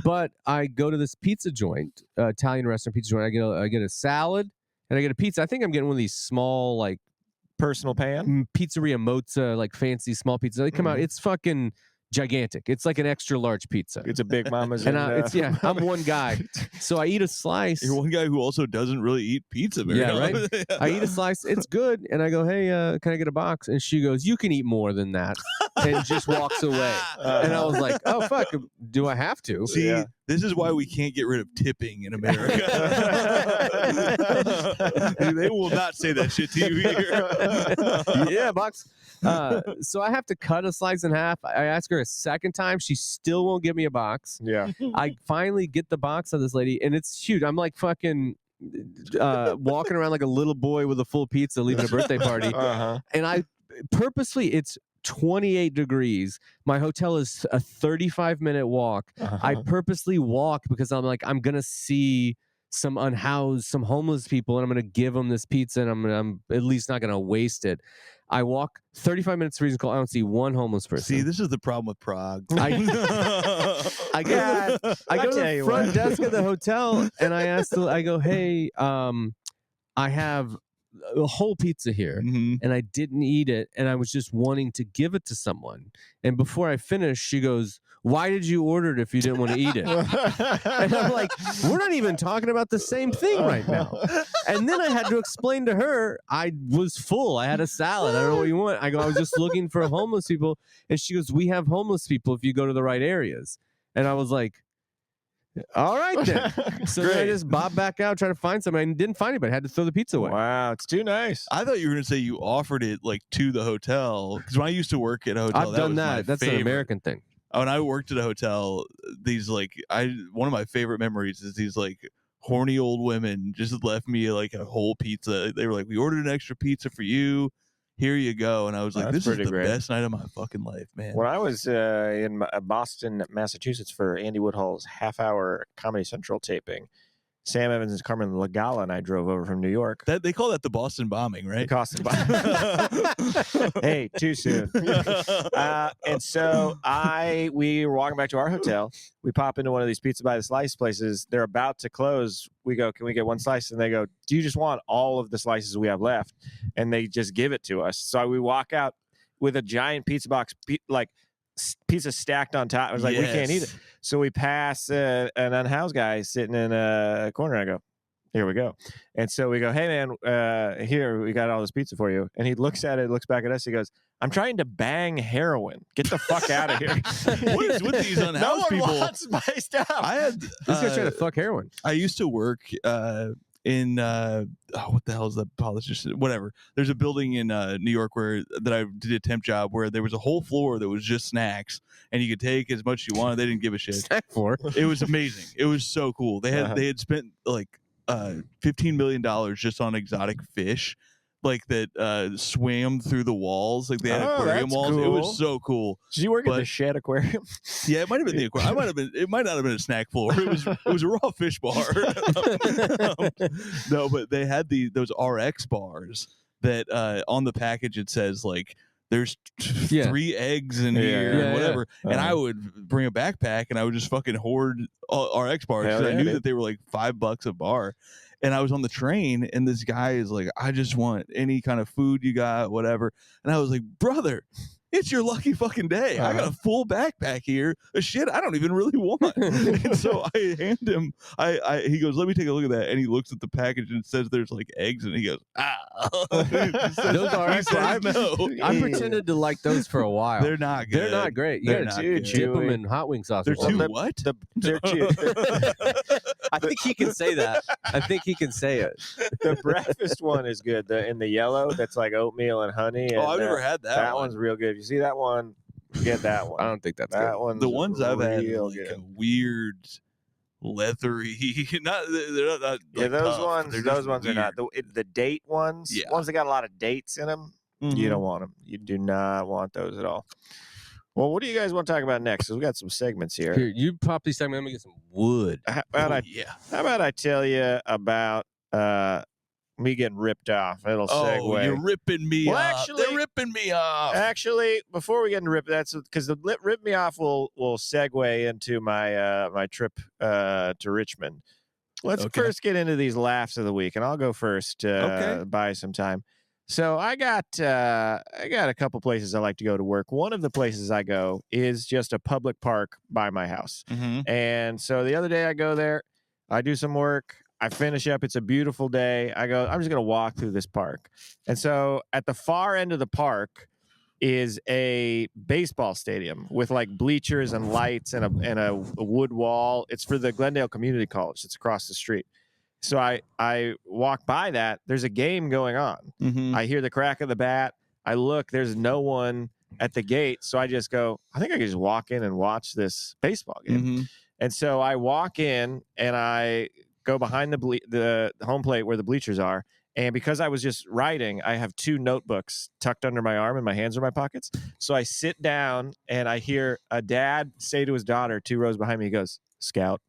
But I go to this pizza joint, Italian restaurant pizza joint. I get a salad and I get a pizza. I think I'm getting one of these small like Personal pan. pizzeria mozza, like fancy small pizzas. They come out. It's fucking gigantic. It's like an extra large pizza. It's a Big Mama's. And in, I'm one guy, so I eat a slice. You're one guy who also doesn't really eat pizza very often. Right. I eat a slice. It's good, and I go, "Hey, can I get a box?" And she goes, "You can eat more than that," and just walks away. And I was like, "Oh fuck, do I have to?" See, this is why we can't get rid of tipping in America. They will not say that shit to you here. Yeah, box. So I have to cut a slice in half. I ask her a second time. She still won't give me a box. Yeah. I finally get the box of this lady, and it's huge. I'm like fucking walking around like a little boy with a full pizza leaving a birthday party. And I purposely, it's 28 degrees. My hotel is a 35-minute walk. I purposely walk because I'm like, I'm gonna see some unhoused, some homeless people, and I'm gonna give them this pizza, and I'm at least not gonna waste it. I walk 35 minutes freezing cold. I don't see one homeless person. See, this is the problem with Prague. I go to the front desk of the hotel, and I go, "Hey, I have a whole pizza here, and I didn't eat it, and I was just wanting to give it to someone." And before I finish, she goes, "Why did you order it if you didn't want to eat it?" And I'm like, we're not even talking about the same thing right now. And then I had to explain to her, I was full. I had a salad. I don't know what you want. I go, I was just looking for homeless people. And she goes, "We have homeless people if you go to the right areas." And I was like, all right then. So then I just bobbed back out, trying to find somebody, and didn't find anybody. I had to throw the pizza away. Wow, it's too nice. I thought you were going to say you offered it like to the hotel. Because when I used to work at a hotel, I've done was my that. That's favorite. an American thing. When I worked at a hotel, these like one of my favorite memories is these like horny old women just left me like a whole pizza. They were like, "We ordered an extra pizza for you. Here you go." And I was like, That's "This is the pretty great. best night of my fucking life, man." When I was in Boston, Massachusetts for Andy Woodhull's half-hour Comedy Central taping, Sam Evans and Carmen Lagala and I drove over from New York. That they call that the Boston bombing, right? It cost Hey, too soon. And so we were walking back to our hotel. We pop into one of these pizza by the slice places. They're about to close. We go, can we get one slice? And they go, do you just want all of the slices we have left? And they just give it to us. So we walk out with a giant pizza box, pizza stacked on top. I was like, we can't eat it. So we pass an unhoused guy sitting in a corner. I go, here we go. And so we go, hey, man, here, we got all this pizza for you. And he looks at it, looks back at us. He goes, I'm trying to bang heroin. Get the fuck out of here. What is with these unhoused people? No one wants my stuff. This guy's trying to fuck heroin. I used to work in what the hell is that politician? Whatever. There's a building in New York that I did a temp job where there was a whole floor that was just snacks, and you could take as much as you wanted. They didn't give a shit. Snack floor. It was amazing. It was so cool. They had spent like $15 million just on exotic fish, like that swam through the walls. Like they had aquarium walls. Cool. It was so cool. Did you work at the Shed Aquarium? Yeah, it might have been the aquarium. It might not have been a snack floor. It was a raw fish bar. No, but they had those RX bars that on the package it says like there's 3 eggs in here or whatever. And I would bring a backpack and I would just fucking hoard RX bars because I knew that they were like $5 a bar. And I was on the train and this guy is like, I just want any kind of food you got, whatever. And I was like, brother, it's your lucky fucking day. I got a full backpack here of shit I don't even really want. And so I hand him, he goes, let me take a look at that. And he looks at the package and it says there's like eggs. And he goes, Those are I pretended to like those for a while. They're not good. They're not great. They're Yeah, not dude, good. dip them in hot wing sauce. They're too Well, what? They're too. I think he can say that. I think he can say it. The breakfast one is good. In the yellow, that's like oatmeal and honey. And, I've never had that. That one's real good. If you see that one, get that one. I don't think that's that good. one's the ones I've had real like good. a weird, leathery. They're not Yeah, like, those tough. ones. They're Those just ones are not the date ones. Yeah. Ones that got a lot of dates in them. You don't want them. You do not want those at all. Well, what do you guys want to talk about next? 'Cause we got some segments here. Here, you pop these segments. Let me get some wood. How about How about I tell you about me getting ripped off? It'll segue. You're ripping me Well, off. actually- They're ripping me off. Actually, before we get into rip, that's because the rip me off will segue into my my trip to Richmond. Let's first get into these laughs of the week, and I'll go first to buy some time. So I got a couple places I like to go to work. One of the places I go is just a public park by my house. And so the other day I go there, I do some work, I finish up. It's a beautiful day. I go, I'm just going to walk through this park. And so at the far end of the park is a baseball stadium with like bleachers and lights and a wood wall. It's for the Glendale Community College. It's across the street. So I walk by that. There's a game going on. I hear the crack of the bat. I look. There's no one at the gate. So I just go, I think I could just walk in and watch this baseball game. And so I walk in and I go behind the home plate where the bleachers are. And because I was just writing, I have 2 notebooks tucked under my arm and my hands are in my pockets. So I sit down and I hear a dad say to his daughter 2 rows behind me, he goes, Scout.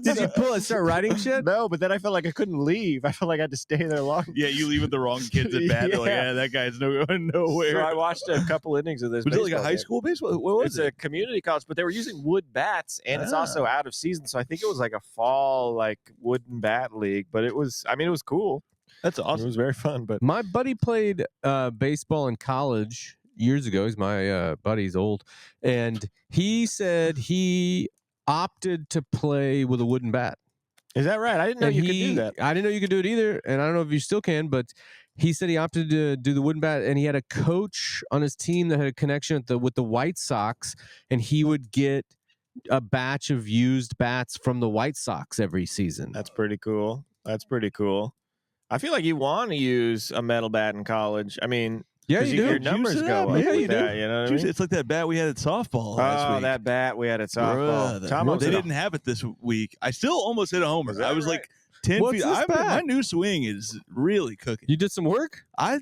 Did you pull and start writing shit? No, but then I felt like I couldn't leave. I felt like I had to stay there long. Yeah, you leave with the wrong kids at bat. They're like, that guy's going nowhere. So I watched a couple innings of this. Was it like a baseball high game. school baseball? What was It's it? a community college, but they were using wood bats, and it's also out of season. So I think it was like a fall, like wooden bat league. But it was cool. That's It awesome. was very fun. But My buddy played baseball in college years ago. He's my buddy's old, and he said he opted to play with a wooden bat. is that right? I didn't know And you could do that. I didn't know you could do it either, and I don't know if you still can, but he said he opted to do the wooden bat, and he had a coach on his team that had a connection with the White Sox, and he would get a batch of used bats from the White Sox every season. That's pretty cool. I feel like you want to use a metal bat in college. I mean, Yeah, 'cause you do. Your numbers Juice it go up. up. Yeah, with you do. that, you know what I mean? It's like that bat we had at softball last Oh, week. that bat we had at softball. Bruh, Tom they didn't have it this week. I still almost hit a homer. Is that I was right? like 10 What's feet. this bat? My new swing is really cooking. You did some work? I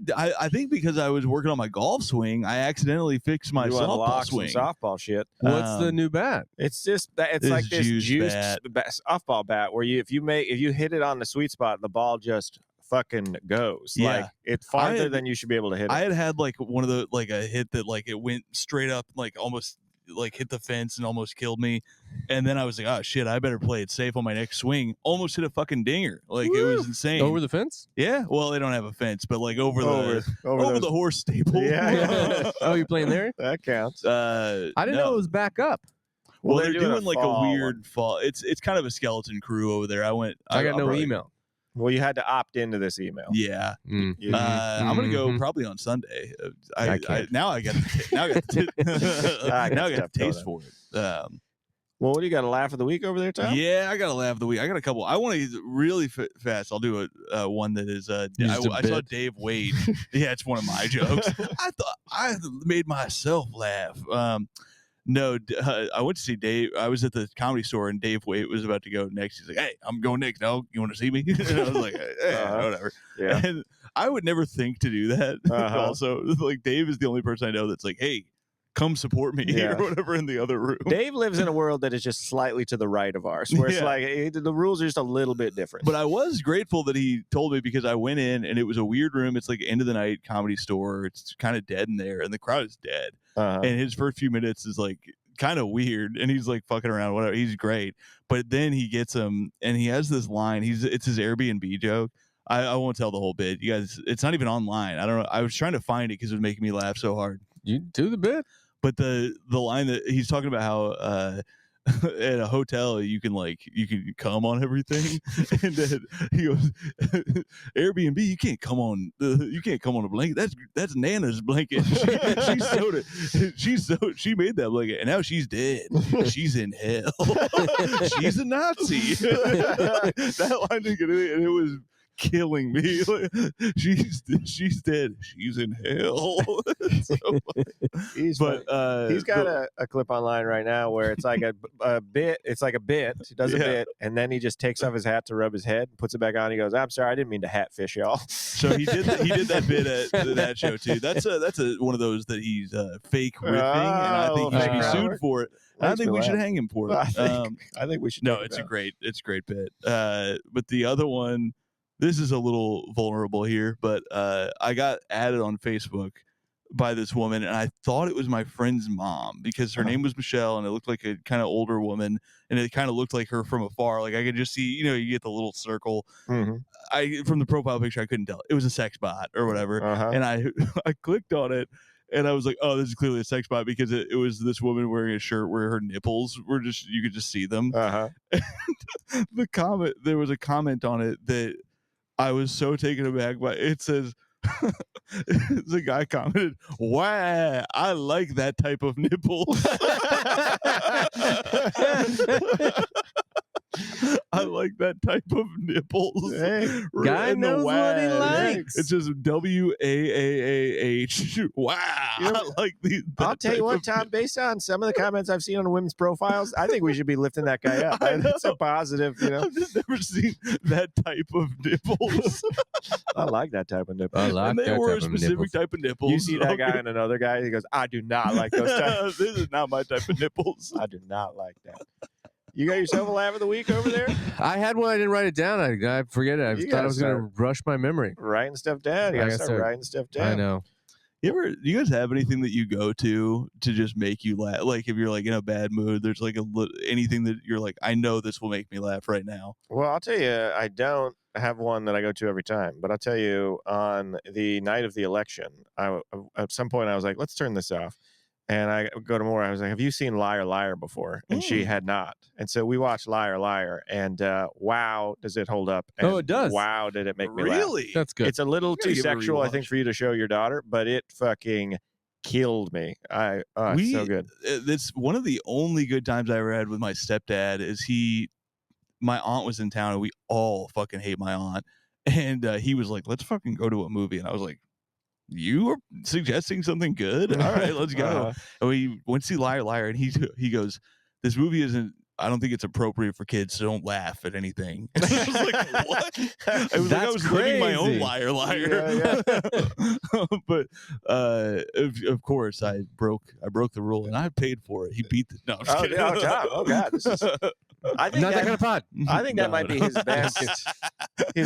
think because I was working on my golf swing, I accidentally fixed my You softball unlock some swing. softball shit. What's the new bat? It's just that it's This like this juice juiced bat. softball bat where if you hit it on the sweet spot, the ball just fucking goes. Yeah. Like it's farther than you should be able to hit it. I had like one of the like a hit that like it went straight up, like almost like hit the fence and almost killed me. And then I was like, oh shit, I better play it safe on my next swing. Almost hit a fucking dinger. Like it was insane. Over the fence? Yeah. Well, they don't have a fence, but like over those- the horse stable. Yeah. Oh, you playing there? That counts. I didn't know it was back up. Well, Well, they're they're doing doing a like fall a weird fall. It's kind of a skeleton crew over there. I got no probably- email. Well, you had to opt into this email. Yeah. Mm. You- I'm gonna go Mhm. probably on Sunday. I can't. Now I got the taste tough for it. Well, what do you got? A laugh of the week over there, Tom? Yeah, I got a laugh of the week. I got a couple. I want to really fast. I'll do one that is. Just a I saw bit. Dave Wade. Yeah, it's one of my jokes. I thought I made myself laugh. No, I went to see Dave. I was at the Comedy Store and Dave Wade was about to go next. He's like, "Hey, I'm going next. No, you want to see me?" And I was like, "Whatever." Yeah. And I would never think to do that. Also, like Dave is the only person I know that's like, "Hey, come support me," Yeah. or whatever in the other room. Dave lives in a world that is just slightly to the right of ours, where it's Yeah. like the rules are just a little bit different. But I was grateful that he told me because I went in and it was a weird room. It's like end of the night Comedy Store. It's kind of dead in there, and the crowd is dead. And his first few minutes is like kind of weird, and he's like fucking around, whatever. He's great, but then he gets him, and he has this line. It's his Airbnb joke. I won't tell the whole bit, you guys. It's not even online. I don't know. I was trying to find it because it was making me laugh so hard. You do the bit? But the line that he's talking about how at a hotel you can come on everything, and then he goes, Airbnb you can't come on a blanket. That's Nana's blanket. She sewed it. She made that blanket, and now she's dead. She's in hell. She's a Nazi. That line didn't get it, and it was killing me. She's dead. She's in hell. So He's got a clip online right now where it's like a bit. It's like a bit. He does a bit, and then he just takes off his hat to rub his head, puts it back on. He goes, "I'm sorry, I didn't mean to hatfish y'all." So he did that bit at that show too. That's one of those that he's fake riffing, and I think he should be fake sued Robert. for it. I think we should hang him for it. I think we should. No, take it's it a out. great bit. But the other one, this is a little vulnerable here, but I got added on Facebook by this woman, and I thought it was my friend's mom because her name was Michelle, and it looked like a kind of older woman, and it kind of looked like her from afar. Like I could just see, you get the little circle. Mhm. From the profile picture, I couldn't tell. It was a sex bot or whatever, and I clicked on it. And I was like, "Oh, this is clearly a sex bot," because it was this woman wearing a shirt where her nipples were you could just see them. There was a comment on it that I was so taken aback by. It says, the guy commented, "Wow, I like that type of nipples." I like that type of nipples. Hey, guy And the knows what he wow. likes. It says WAAAH. Wow, I like these. I'll tell you what, Tom. Based on some of the comments I've seen on women's profiles, I think we should be lifting that guy up. I That's a know. positive. I've just never seen that type of nipples. I like that type of nipple. I like And they that were a type of specific nipples. type of nipples. You see that guy Okay. and another guy, he goes, "I do not like those types. This is not my type of nipples. I do not like that." You got yourself a laugh of the week over there? I had one. I didn't write it down. I forget it. I You thought gotta I was going to rush my memory. Writing stuff down. You I gotta gotta start start- writing stuff down. I know. Do you guys have anything that you go to just make you laugh? Like if you're like in a bad mood, there's like anything that you're like, I know this will make me laugh right now. Well, I'll tell you, I don't have one that I go to every time, but I'll tell you, on the night of the election, at some point I was like, let's turn this off. And I go to more. I was like, "Have you seen Liar Liar before?" And she had not. And so we watched Liar Liar, and wow, does it hold up? And Oh, it does. Wow, did it make me laugh? Really? That's good. It's a little gotta too give it a sexual, I think, rewatch. for you to show your daughter, but it fucking killed me. It's so good. It's one of the only good times I ever had with my stepdad. My aunt was in town, and we all fucking hate my aunt. And he was like, "Let's fucking go to a movie." And I was like, "You are suggesting something good? All right, let's go." And we went to see Liar Liar, and he goes, "This movie isn't I don't think it's appropriate for kids, so don't laugh at anything. I was like, what? I was like, I was living my own liar. But of course, I broke the rule, and I paid for it. He beat the. No, I'm just kidding. Oh God, this is. I think Not that kind of pod. I think that might be his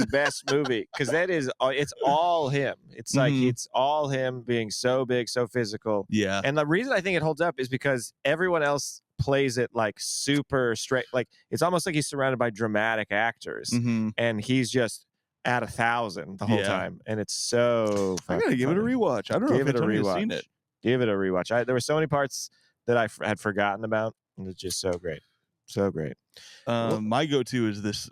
best movie, because that is it's all him. It's like it's all him being so big, so physical. Yeah. And the reason I think it holds up is because everyone else plays it like super straight. Like it's almost like he's surrounded by dramatic actors, and he's just at 1,000 the whole time, and it's so. I gotta give it a rewatch. I don't know if Antonio's seen it. Give it a rewatch. There were so many parts that I had forgotten about, and it's just so great. So great. My go-to is this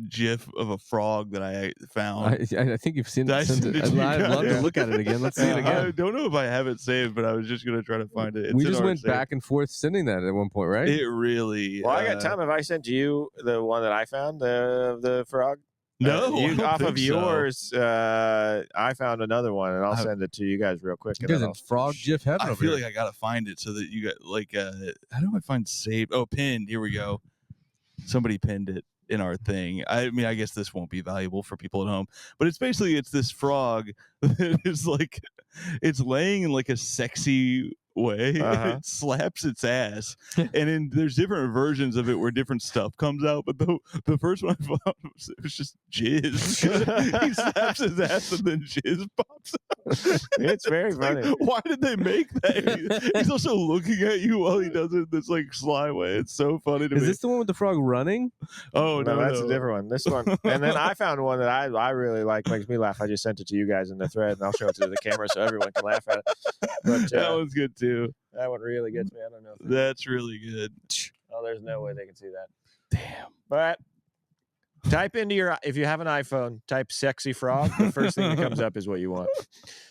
GIF of a frog that I found. I think you've seen I'd love to look at it again. Let's see it again. I don't know if I have it saved, but I was just gonna try to find it. We just went back and forth sending that at one point, right? It really. Well, I got time. Have I sent you the one that I found, the frog? No, off of yours. I found another one, and I'll send it to you guys real quick. You guys in frog GIF heaven. I feel like I gotta find it so that you got like. How do I find saved? Oh, pinned. Here we go. Somebody pinned it in our thing. I mean, I guess this won't be valuable for people at home, but it's this frog that is like, it's laying in like a sexy way. It slaps its ass, and there's different versions of it where different stuff comes out, but the first one I found was just jizz. He slaps his ass and then jizz pops out. It's very funny. Like, why did they make that? He's also looking at you while he does it in this like sly way. It's so funny to me. Is this the one with the frog running? Oh no, that's a different one. This one, and then I found one that I really like, makes me laugh. I just sent it to you guys in the thread, and I'll show it to the camera so everyone can laugh at it. But that one's good too. That one really gets me. I don't know. That's really good. Oh, there's no way they can see that. Damn. But type into if you have an iPhone, type "sexy frog." The first thing that comes up is what you want.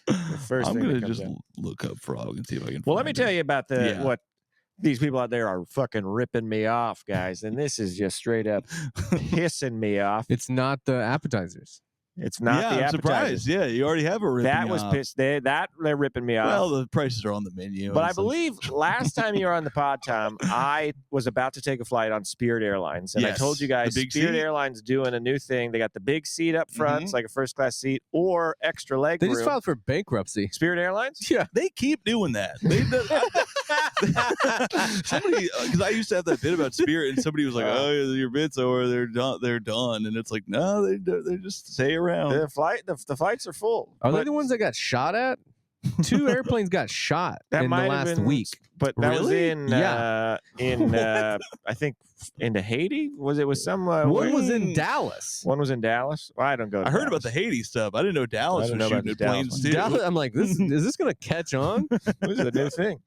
The first I'm thing gonna that comes just up. look up frog and see if I can. Well, let me tell you about what these people out there are fucking ripping me off, guys, and this is just straight up pissing me off. It's not the appetizers. It's not the I'm appetizers. surprised. Yeah, you already have a rip. That was pissed. They're ripping me off. Well, the prices are on the menu. But I believe last time you were on the pod, Tom, I was about to take a flight on Spirit Airlines. And I told you guys, Spirit Airlines doing a new thing. They got the big seat up front. It's like a first class seat or extra leg room. They just filed for bankruptcy. Spirit Airlines? Yeah. They keep doing that. Somebody, because I used to have that bit about Spirit, and somebody was like, "Oh, your bit's over. They're done." And it's like, no, they just stay around. The flights are full. Are they the ones that got shot at? 2 airplanes got shot in the last week. But that was in I think into Haiti. It was some one was in Dallas. One was in Dallas. Well, I don't go. I heard about the Haiti stuff. I didn't know Dallas was shooting at planes too. Dallas, I'm like, is this going to catch on? This is a new thing.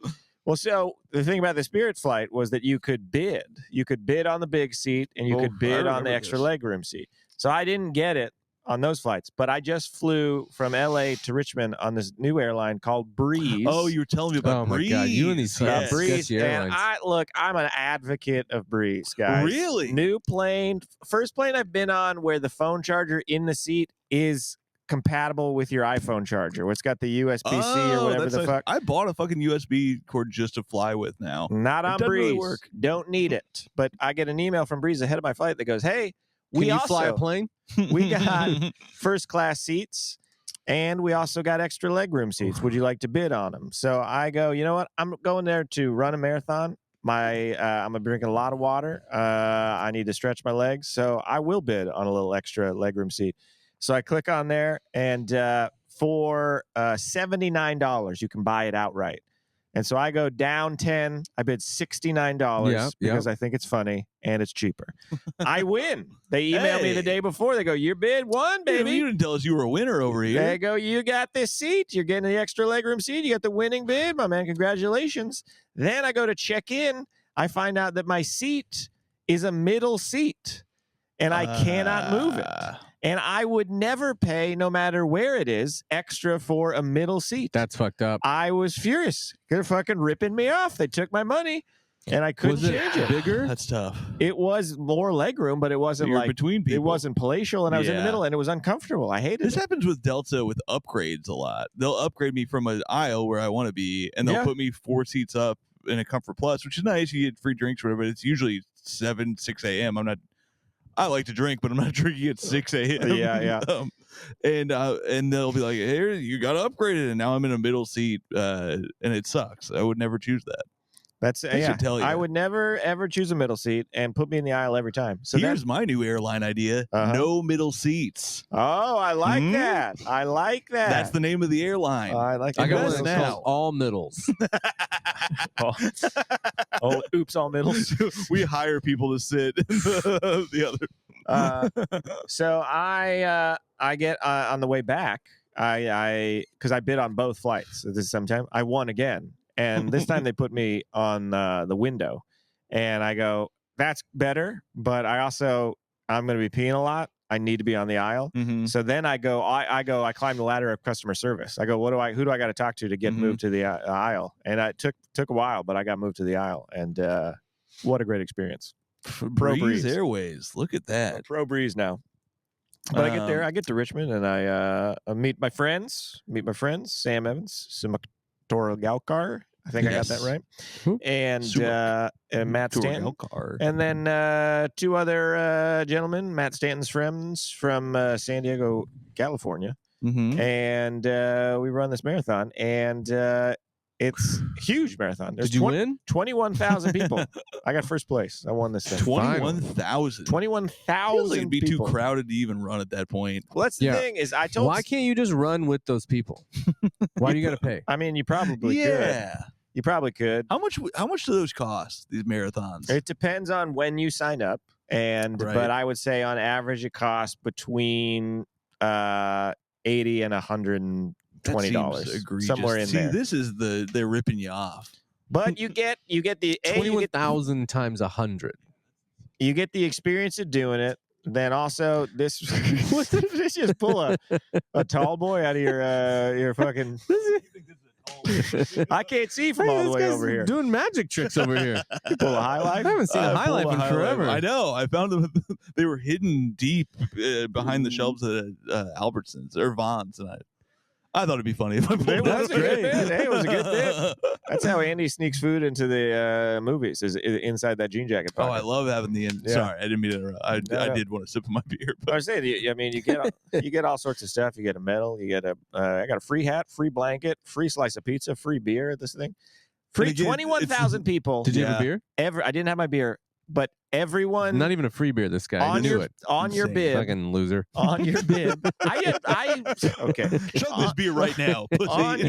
Well, so the thing about the Spirit flight was that you could bid. You could bid on the big seat, and you could bid on the extra legroom seat. So I didn't get it on those flights, but I just flew from LA to Richmond on this new airline called Breeze. Oh, you were telling me about Breeze. Oh my God, you and these Breeze. And I'm an advocate of Breeze, guys. Really? New plane, first plane I've been on where the phone charger in the seat is compatible with your iPhone charger, where it's got the USB-C or whatever the fuck. I bought a fucking USB cord just to fly with now. Not on Breeze. Really work. Don't need it. But I get an email from Breeze ahead of my flight that goes, "Hey, Can you fly a plane? We got first class seats, and we also got extra legroom seats. Would you like to bid on them?" So I go, you know what? I'm going there to run a marathon. I'm drinking a lot of water. I need to stretch my legs, so I will bid on a little extra legroom seat. So I click on there, and for $79, you can buy it outright. And so I go down 10. I bid $69 because I think it's funny and it's cheaper. I win. They emailed me the day before. They go, "Your bid won, baby." You didn't tell us you were a winner over here. They go, "You got this seat. You're getting the extra legroom seat. You got the winning bid, my man. Congratulations." Then I go to check in. I find out that my seat is a middle seat, and I cannot move it. And I would never pay, no matter where it is, extra for a middle seat. That's fucked up. I was furious. They're fucking ripping me off. They took my money, and I couldn't change it. Bigger? That's tough. It was more legroom, but it wasn't like between people. It wasn't palatial, and I was in the middle, and it was uncomfortable. I hated it. This happens with Delta with upgrades a lot. They'll upgrade me from an aisle where I want to be, and they'll put me 4 seats up in a Comfort Plus, which is nice. You get free drinks or whatever, but it's usually 6 a.m. I like to drink, but I'm not drinking at 6 a.m. Yeah. And they'll be like, "Here, you got upgraded," and now I'm in a middle seat, and it sucks. I would never choose that. That's should tell you. I would never ever choose a middle seat and put me in the aisle every time. So here's my new airline idea: no middle seats. Oh, I like that. I like that. That's the name of the airline. I like. I got one Invest that's now. called All Middles. Oops, all middles. We hire people to sit in the other. So I get on the way back. Because I bid on both flights at the same time. I won again, and this time they put me on the window, and I go, that's better. But I'm going to be peeing a lot. I need to be on the aisle. Mm-hmm. So then I climb the ladder of customer service. I go, who do I got to talk to get moved to the aisle? And it took a while, but I got moved to the aisle, and what a great experience. Breeze Airways. Look at that. Pro Breeze now. But I get there. I get to Richmond, and I meet my friends. Sam Evans, Sumaktora Gaukar. I think I got that right. And Matt Stanton. And then two other gentlemen, Matt Stanton's friends from San Diego, California. Mm-hmm. And we run this marathon, and it's a huge marathon. There's Did you win? 21,000 people. I got first place. I won this thing. 21,000. 21,000 like it'd be people. too crowded to even run at that point. Well, that's the thing is I told. Why can't you just run with those people? Why do you got to pay? I mean, you probably could. You probably could. How much do those cost? These marathons? It depends on when you sign up, but I would say on average it costs between $80 and $120, somewhere in there. See, this is they're ripping you off. But you get the 21,000 times 100. You get the experience of doing it. Then also this just pull a tall boy out of your fucking. I can't see from all the way over here. Doing magic tricks over here. You pull a high life. I haven't seen a high life in forever. I know. I found them. They were hidden deep behind the shelves at Albertsons or Vons, and I thought it'd be funny if I pulled it. That's great. Hey, it was a good bit. That's how Andy sneaks food into the movies, is inside that jean jacket pocket. Oh, I love having the end. Yeah. Sorry, I didn't mean to interrupt. I did want to sip of my beer. But. I was saying, you get all sorts of stuff. You get a medal. You get I got a free hat, free blanket, free slice of pizza, free beer at this thing. Free 21,000 people. Did you have a beer? I didn't have my beer, but everyone. Not even a free beer. This guy knew it. On your bib, fucking loser. On your bib, okay. Chug this beer right now. On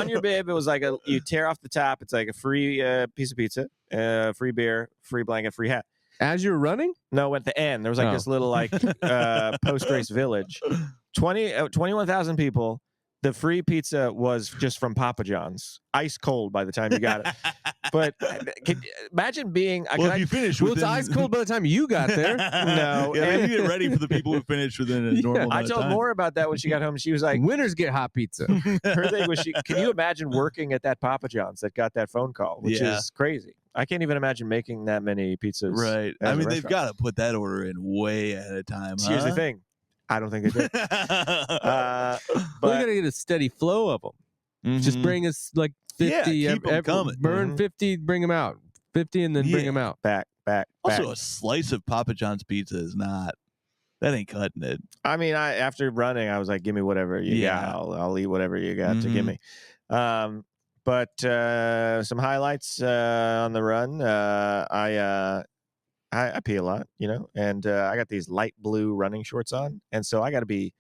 your bib, it was like you tear off the top. It's like a free piece of pizza, free beer, free blanket, free hat. As you're running? No, at the end there was like this little post race village. 21,000 people. The free pizza was just from Papa John's, ice cold by the time you got it. But imagine being. If you finish, it's ice cold by the time you got there. No, you get ready for the people who finish within a normal. I told more about that when she got home. She was like, "Winners get hot pizza." Her thing was, can you imagine working at that Papa John's that got that phone call, which is crazy. I can't even imagine making that many pizzas. Right. I mean, they've got to put that order in way ahead of time. Here's the thing. I don't think they did. But we gotta get a steady flow of them. Mm-hmm. Just bring us like 50. Yeah, keep them coming. Burn 50, bring them out. 50, and then bring them out. Back. Also, a slice of Papa John's pizza is not. That ain't cutting it. I mean, after running, I was like, "Give me whatever you got. I'll eat whatever you got to give me." But some highlights on the run. I pee a lot, and I got these light blue running shorts on. And so I got to be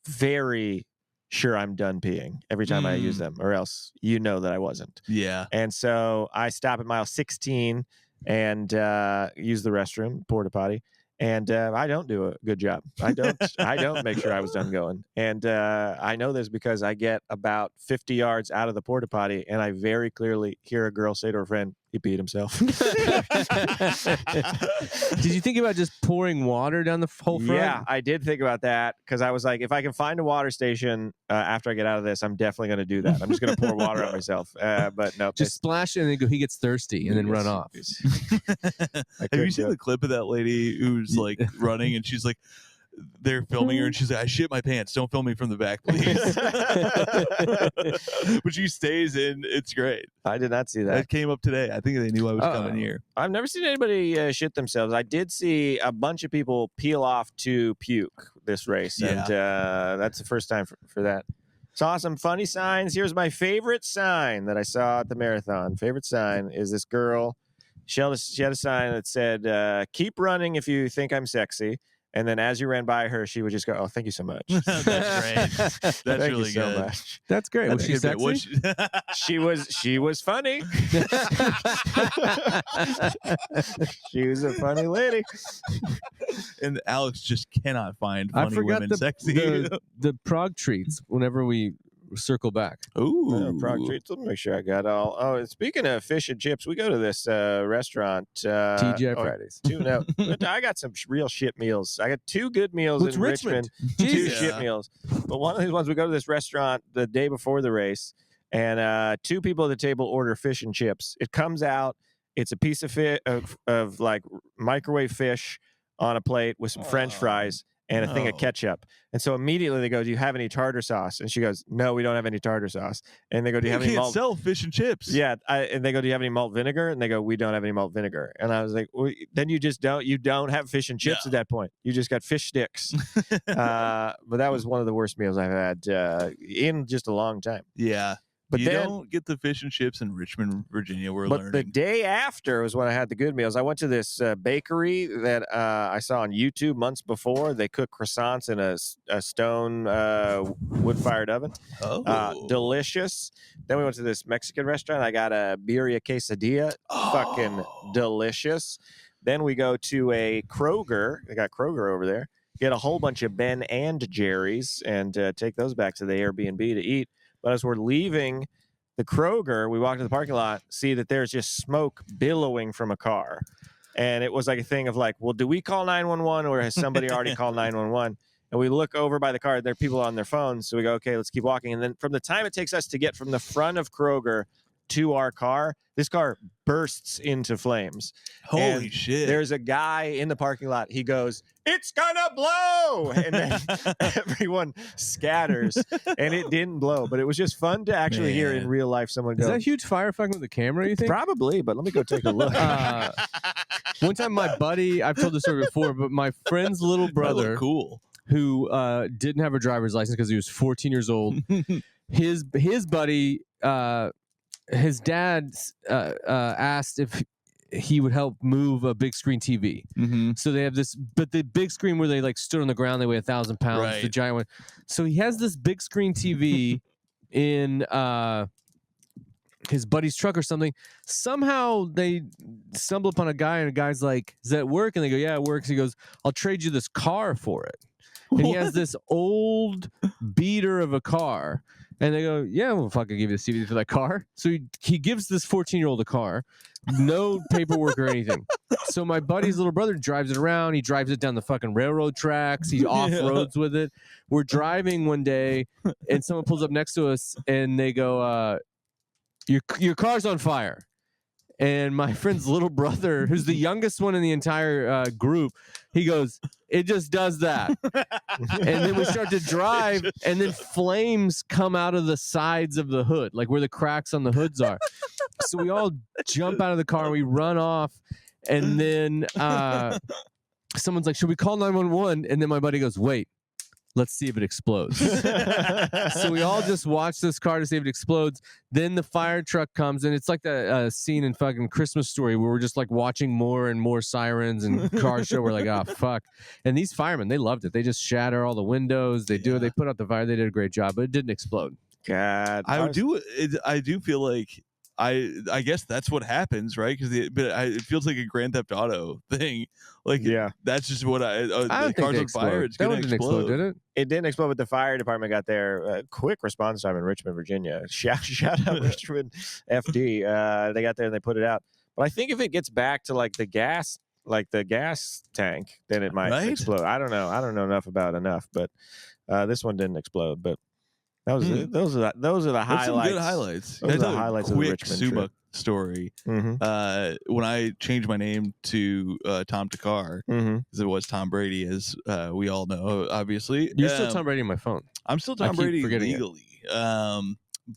very sure I'm done peeing every time I use them, or else that I wasn't. Yeah. And so I stop at mile 16 and use the restroom, porta potty. And I don't do a good job. I don't make sure I was done going. And I know this because I get about 50 yards out of the porta potty, and I very clearly hear a girl say to her friend, "He peed himself." Did you think about just pouring water down the whole front? Yeah, I did think about that because I was like, if I can find a water station after I get out of this, I'm definitely going to do that. I'm just going to pour water on myself. But no, just splash it and then go. He gets thirsty and then run off. Have you seen the clip of that lady who's like running and she's like, they're filming her, and she's like, "I shit my pants. Don't film me from the back, please." But she stays in. It's great. I did not see that. That came up today. I think they knew I was coming here. I've never seen anybody shit themselves. I did see a bunch of people peel off to puke this race, and that's the first time for that. Saw some funny signs. Here's my favorite sign that I saw at the marathon. Favorite sign is this girl. She had a sign that said, "Keep running if you think I'm sexy." And then as you ran by her, she would just go, "Oh, thank you so much." That's great. That's Thank really you so good. much. That's great. Was she sexy? She was funny. She was a funny lady. And Alex just cannot find I funny forgot women sexy. the Prague treats whenever we circle back. Ooh, Prague treats. Let me make sure I got all. Oh, and speaking of fish and chips, we go to this restaurant. TGI Fridays. No, I got some real shit meals. I got 2 good meals What's in Richmond. 2 Jesus. shit meals. But one of these ones, we go to this restaurant the day before the race, and 2 people at the table order fish and chips. It comes out. It's a piece of fish of like microwave fish on a plate with some French fries and a thing of ketchup. And so immediately they go, "Do you have any tartar sauce?" And she goes, "No, we don't have any tartar sauce." And they go, "Do you have any can't malt?" sell fish and chips. Yeah. And they go, "Do you have any malt vinegar?" And they go, "We don't have any malt vinegar." And I was like, well, then you don't have fish and chips at that point. You just got fish sticks. But that was one of the worst meals I've had in just a long time. Yeah. But you then, don't get the fish and chips in Richmond, Virginia. We're but learning. the day after was when I had the good meals. I went to this bakery that I saw on YouTube months before. They cook croissants in a stone wood-fired oven. Delicious. Then we went to this Mexican restaurant. I got a birria quesadilla. Fucking delicious. Then we go to a Kroger. They got Kroger over there. Get a whole bunch of Ben and Jerry's and take those back to the Airbnb to eat. But as we're leaving the Kroger, we walk to the parking lot, see that there's just smoke billowing from a car. And it was like a thing of like, well, do we call 911 or has somebody already called 911? And we look over by the car, there are people on their phones. So we go, okay, let's keep walking. And then from the time it takes us to get from the front of Kroger to our car, this car bursts into flames. Holy shit. There's a guy in the parking lot. He goes, "It's gonna blow." And then everyone scatters and it didn't blow. But it was just fun to actually hear in real life someone go. Is that huge fire fucking with the camera, you think? Probably, but let me go take a look. One time my buddy, I've told this story before, but my friend's little brother, cool, who didn't have a driver's license because he was 14 years old, his buddy, his dad asked if he would help move a big screen TV. Mm-hmm. So they have this, but the big screen where they like stood on the ground, they weigh 1,000 pounds, Right. the giant one. So he has this big screen TV in his buddy's truck or something. Somehow they stumble upon a guy, and a guy's like, "Does that work?" And they go, "Yeah, it works." He goes, "I'll trade you this car for it." And he has this old beater of a car. And they go, "Yeah, we'll fucking give you the CD for that car." So he gives this 14-year-old a car, no paperwork or anything. So my buddy's little brother drives it around. He drives it down the fucking railroad tracks. He off-roads with it. We're driving one day, and someone pulls up next to us, and they go, your car's on fire. And my friend's little brother, who's the youngest one in the entire group, he goes, "It just does that." And then we start to drive, and then flames come out of the sides of the hood, like where the cracks on the hoods are. So we all jump out of the car, and we run off. And then someone's like, "Should we call 911?" And then my buddy goes, "Wait, let's see if it explodes." So we all just watch this car to see if it explodes. Then the fire truck comes, and it's like the scene in fucking Christmas Story where we're just like watching more and more sirens and cars show. We're like, "Oh fuck!" And these firemen, they loved it. They just shatter all the windows. They do. They put out the fire. They did a great job, but it didn't explode. God, I do feel like I guess that's what happens, right? Because it feels like a Grand Theft Auto thing. Like, that's just what I don't the think car's they on fire. It's that gonna one didn't explode. did it? It didn't explode, but the fire department got there. Quick response time in Richmond, Virginia. Shout out Richmond FD. They got there and they put it out. But I think if it gets back to like the gas tank, then it might explode. I don't know. I don't know enough about enough, but this one didn't explode. But Those are the That's some highlights. good highlights. Those Can I are the tell a highlights of the quick Richmond Sumac trip. story? Mm-hmm. When I changed my name to Tom Thakkar, Mm-hmm. because it was Tom Brady, as we all know, obviously. You're still Tom Brady on my phone. I'm still I Tom keep Brady forgetting it. legally.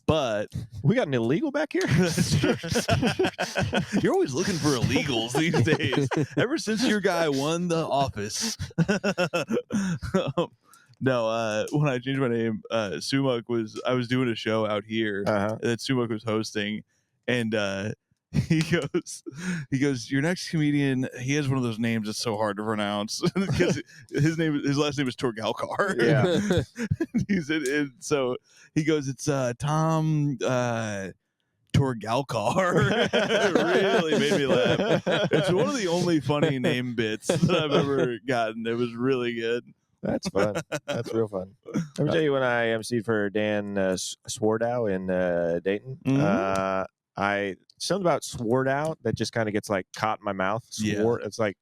But We got an illegal back here. you're always looking for illegals these days. Ever since your guy won the office. No, when I changed my name, Sumac I was doing a show out here that Sumac was hosting, and he goes, your next comedian, he has one of those names that's so hard to pronounce because his last name is Torgalkar. Yeah. He said, and so he goes, it's Tom Torgalkar. It really made me laugh. It's one of the only funny name bits that I've ever gotten. It was really good. That's fun. That's real fun. Let me tell you, when I emceed for Dan Swardow in Dayton, I something about Swardow that just kind of gets like caught in my mouth. It's like,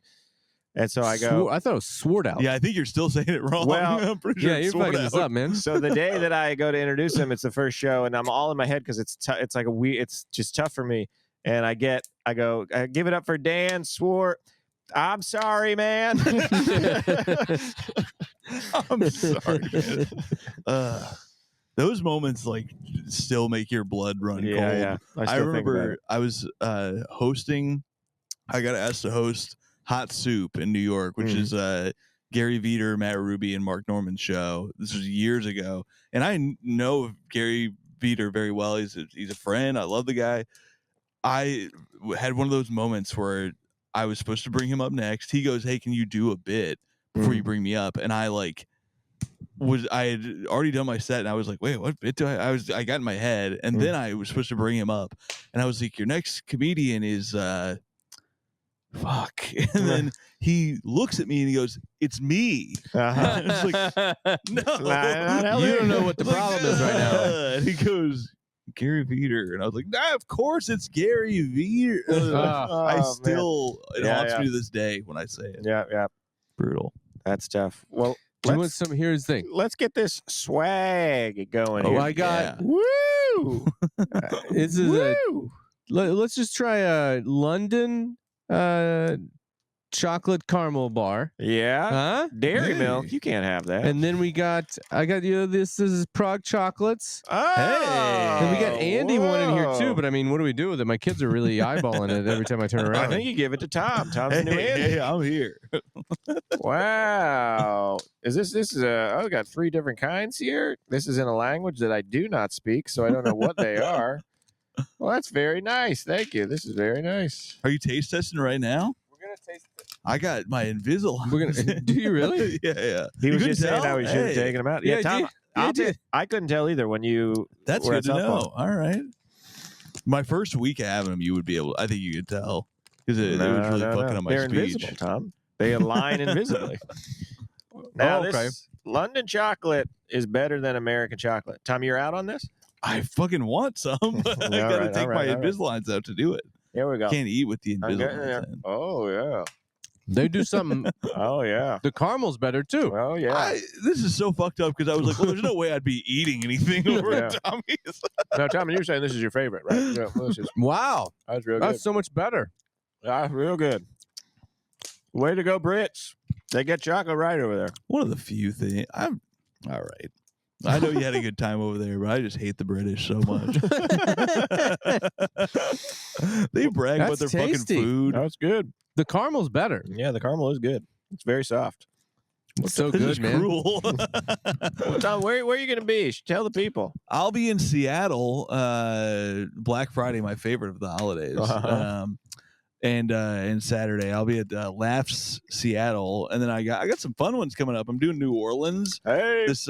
and so I go. I thought it was sword out. Yeah, I think you're still saying it wrong. Well, I'm pretty sure Yeah, you're it's fucking Sword this Out. up, man. So the day that I go to introduce him, it's the first show, and I'm all in my head because it's like it's just tough for me. And I give it up for Dan Swart. I'm sorry, man. I'm sorry, man. Those moments like still make your blood run cold. Yeah. I remember I was hosting. I got asked to host Hot Soup in New York, which is Gary Veter, Matt Ruby, and Mark Norman's show. This was years ago, and I know Gary Veter very well. He's a friend. I love the guy. I had one of those moments where I was supposed to bring him up next. He goes, "Hey, can you do a bit before you bring me up?" And I had already done my set, and I was like, "Wait, what bit do I got in my head?" And then I was supposed to bring him up, and I was like, "Your next comedian is fuck." And then he looks at me and he goes, "It's me." It's like, no, You don't know what the problem is right now. And he goes, "Gary Veter," and I was like, "Nah, of course it's Gary Veter." It haunts me to this day when I say it. Yeah. Brutal. That's tough. Well, Do you want some? Here's the thing. let's get this swag going. Oh, here. I got. Woo! This is Woo! let's just try a London chocolate caramel bar. Yeah. Huh? Dairy Hey. milk. You can't have that. And then I got this is Prague chocolates. Oh, And we got Andy one in here too, whoa. but I mean, what do we do with it? My kids are really eyeballing it every time I turn around. I think you give it to Tom. Tom's the new Andy. Hey, I'm here. Wow. This is I got 3 different kinds here. This is in a language that I do not speak, so I don't know what they are. Well, that's very nice. Thank you. This is very nice. Are you taste testing right now? We're going to taste it. I got my Invisalign. We're gonna. Do you really? Yeah. He You was couldn't just saying tell? how we should have Hey. taken him out. Yeah, Tom, I did. I couldn't tell either when you That's were good at to softball. know. All right. My first week of having them, you would be able. I think you could tell because it was really fucking on my They're speech. invisible, Tom. They align invisibly. Now, okay. this London chocolate is better than American chocolate. Tom, you're out on this? I fucking want some, but I All gotta right, take all my right. Invisaligns out to do it. Here we go. Can't eat with the I'm getting there. Invisaligns. in. Oh, yeah. They do something. Oh, yeah. The caramel's better too. Oh, yeah. This is so fucked up because I was like, well, there's no way I'd be eating anything over Yeah. at Tommy's. Now, Tommy, you're saying this is your favorite, right? Yeah, this is, Wow, that's real good. that's so much better. That's real good. Way to go, Brits. They get chocolate right over there. One of the few things. I'm all right. I know you had a good time over there, but I just hate the British so much. They brag about their That's tasty. fucking food. That's good. The caramel's better. Yeah, the caramel is good. It's very soft. It's so This good, is man. cruel. Well, Tom, where are you going to be? Tell the people. I'll be in Seattle. Black Friday, my favorite of the holidays. Uh-huh. And Saturday I'll be at Laughs Seattle, and then I got some fun ones coming up. I'm doing New Orleans. Hey. This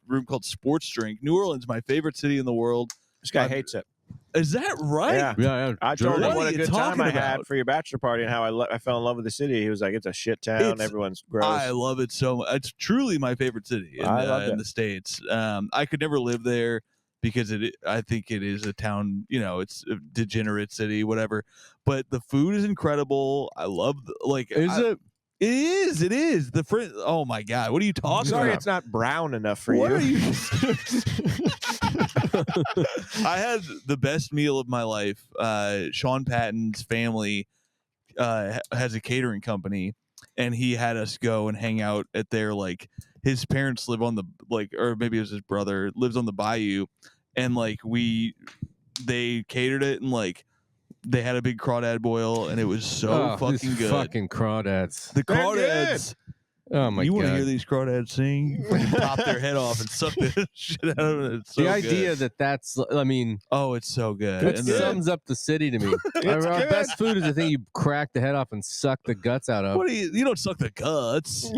room called Sports Drink. New Orleans, my favorite city in the world. This guy hates it. Is that right? Yeah. Yeah, I told What him are what a you good time talking I had about? for your bachelor party and how I fell in love with the city. He was like, it's a shit town. Everyone's gross. I love it so much. It's truly my favorite city in the States. I could never live there because I think it is a town, it's a degenerate city, whatever. But the food is incredible. I love Is it? It is. The oh my God. What are you talking Sorry, about? it's not brown enough for What you. are you? I had the best meal of my life. Sean Patton's family has a catering company, and he had us go and hang out at their, like, his parents live on the, like, or maybe it was his brother lives on the bayou, and like they catered it, and like they had a big crawdad boil, and it was so these fucking good. Fucking crawdads. The They're crawdads. Oh my You want to God. hear these crawdads sing? You fucking pop their head off and suck the shit out of it. It's so The idea good. that's, I mean, Oh, it's so good. it And sums up the city to me. It's Our good. best food is the thing you crack the head off and suck the guts out of. what do you don't suck the guts.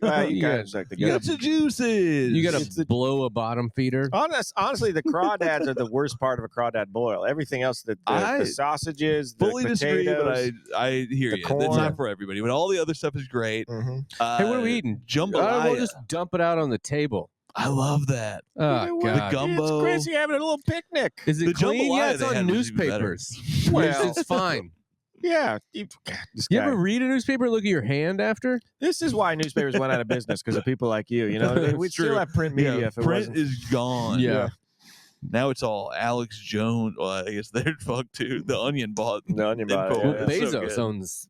Well, you You got got- like the you Guts and juices. You got It's to blow a bottom feeder. Honestly, the crawdads are the worst part of a crawdad boil. Everything else, the sausages, the fully disagree, but potatoes. I hear the you. It's corn. not for everybody, but all the other stuff is great. Mhm. Hey, what are we eating? Jambalaya. We'll just dump it out on the table. I love that. Oh, The God. gumbo. It's crazy having a little picnic. Is it The clean? jambalaya Yeah, it's they on had was even better. newspapers. Well- it's fine. Yeah. You You ever read a newspaper and look at your hand after? This is why newspapers went out of business, because of people like you. You know, what I mean? We'd True. still have print media Yeah, if it print wasn't. is gone. Yeah. Now it's all Alex Jones. Well, I guess they're fucked too. The Onion bought. The Onion Info. bought it, Well, yeah. It's so Bezos good. owns.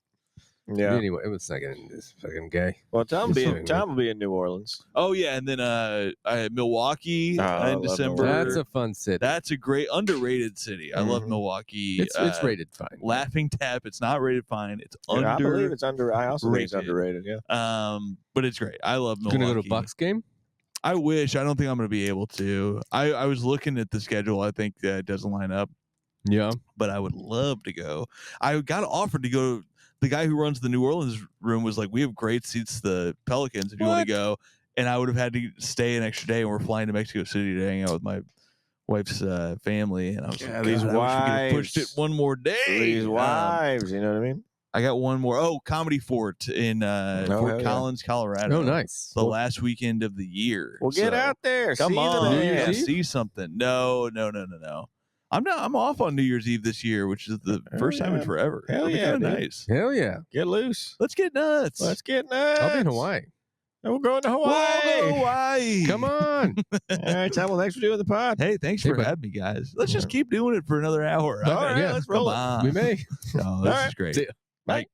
Yeah. Anyway, it was not getting this fucking gay. Well, Tom It's will be in New Orleans. Oh yeah, and then I Milwaukee love in December. Milwaukee. That's a fun city. That's a great underrated city. I love Mhm. Milwaukee. It's rated fine. Laughing Tap. It's not rated fine. It's Yeah, I believe under. it's under. I also think it's rated. underrated. Yeah. But it's great. I love Milwaukee. Gonna go to a Bucks game? I wish. I don't think I'm gonna be able to. I was looking at the schedule. I think that it doesn't line up, Yeah. but I would love to go. I got offered to go. The guy who runs the New Orleans room was like, "We have great seats to the Pelicans if you want to go." And I would have had to stay an extra day, and we're flying to Mexico City to hang out with my wife's family. And I was Yeah, like, these "God, I wish we could have pushed it wives. one more day." These wives, you know what I mean? I got one more. Oh, Comedy Fort in hell Fort yeah. Collins, Colorado. Oh, nice. The last weekend of the year. Well, get So, out there. Come see on, the New Year's man. Eve? see something. No. I'm off on New Year's Eve this year, which is the first time in yeah. forever. Hell It'll be yeah, kinda dude. nice. Hell yeah. Get loose. Let's get nuts. Let's get nuts. I'll be in Hawaii. And we're going to We'll Hawaii. go to Hawaii. Come on. All right, Tom. Well, thanks for doing the pod. Hey, thanks Hey, for bud. having me, guys. Let's just keep doing it for another hour. All right, yeah. let's Come roll it. on. We may. No, this right. is great. See ya. Bye.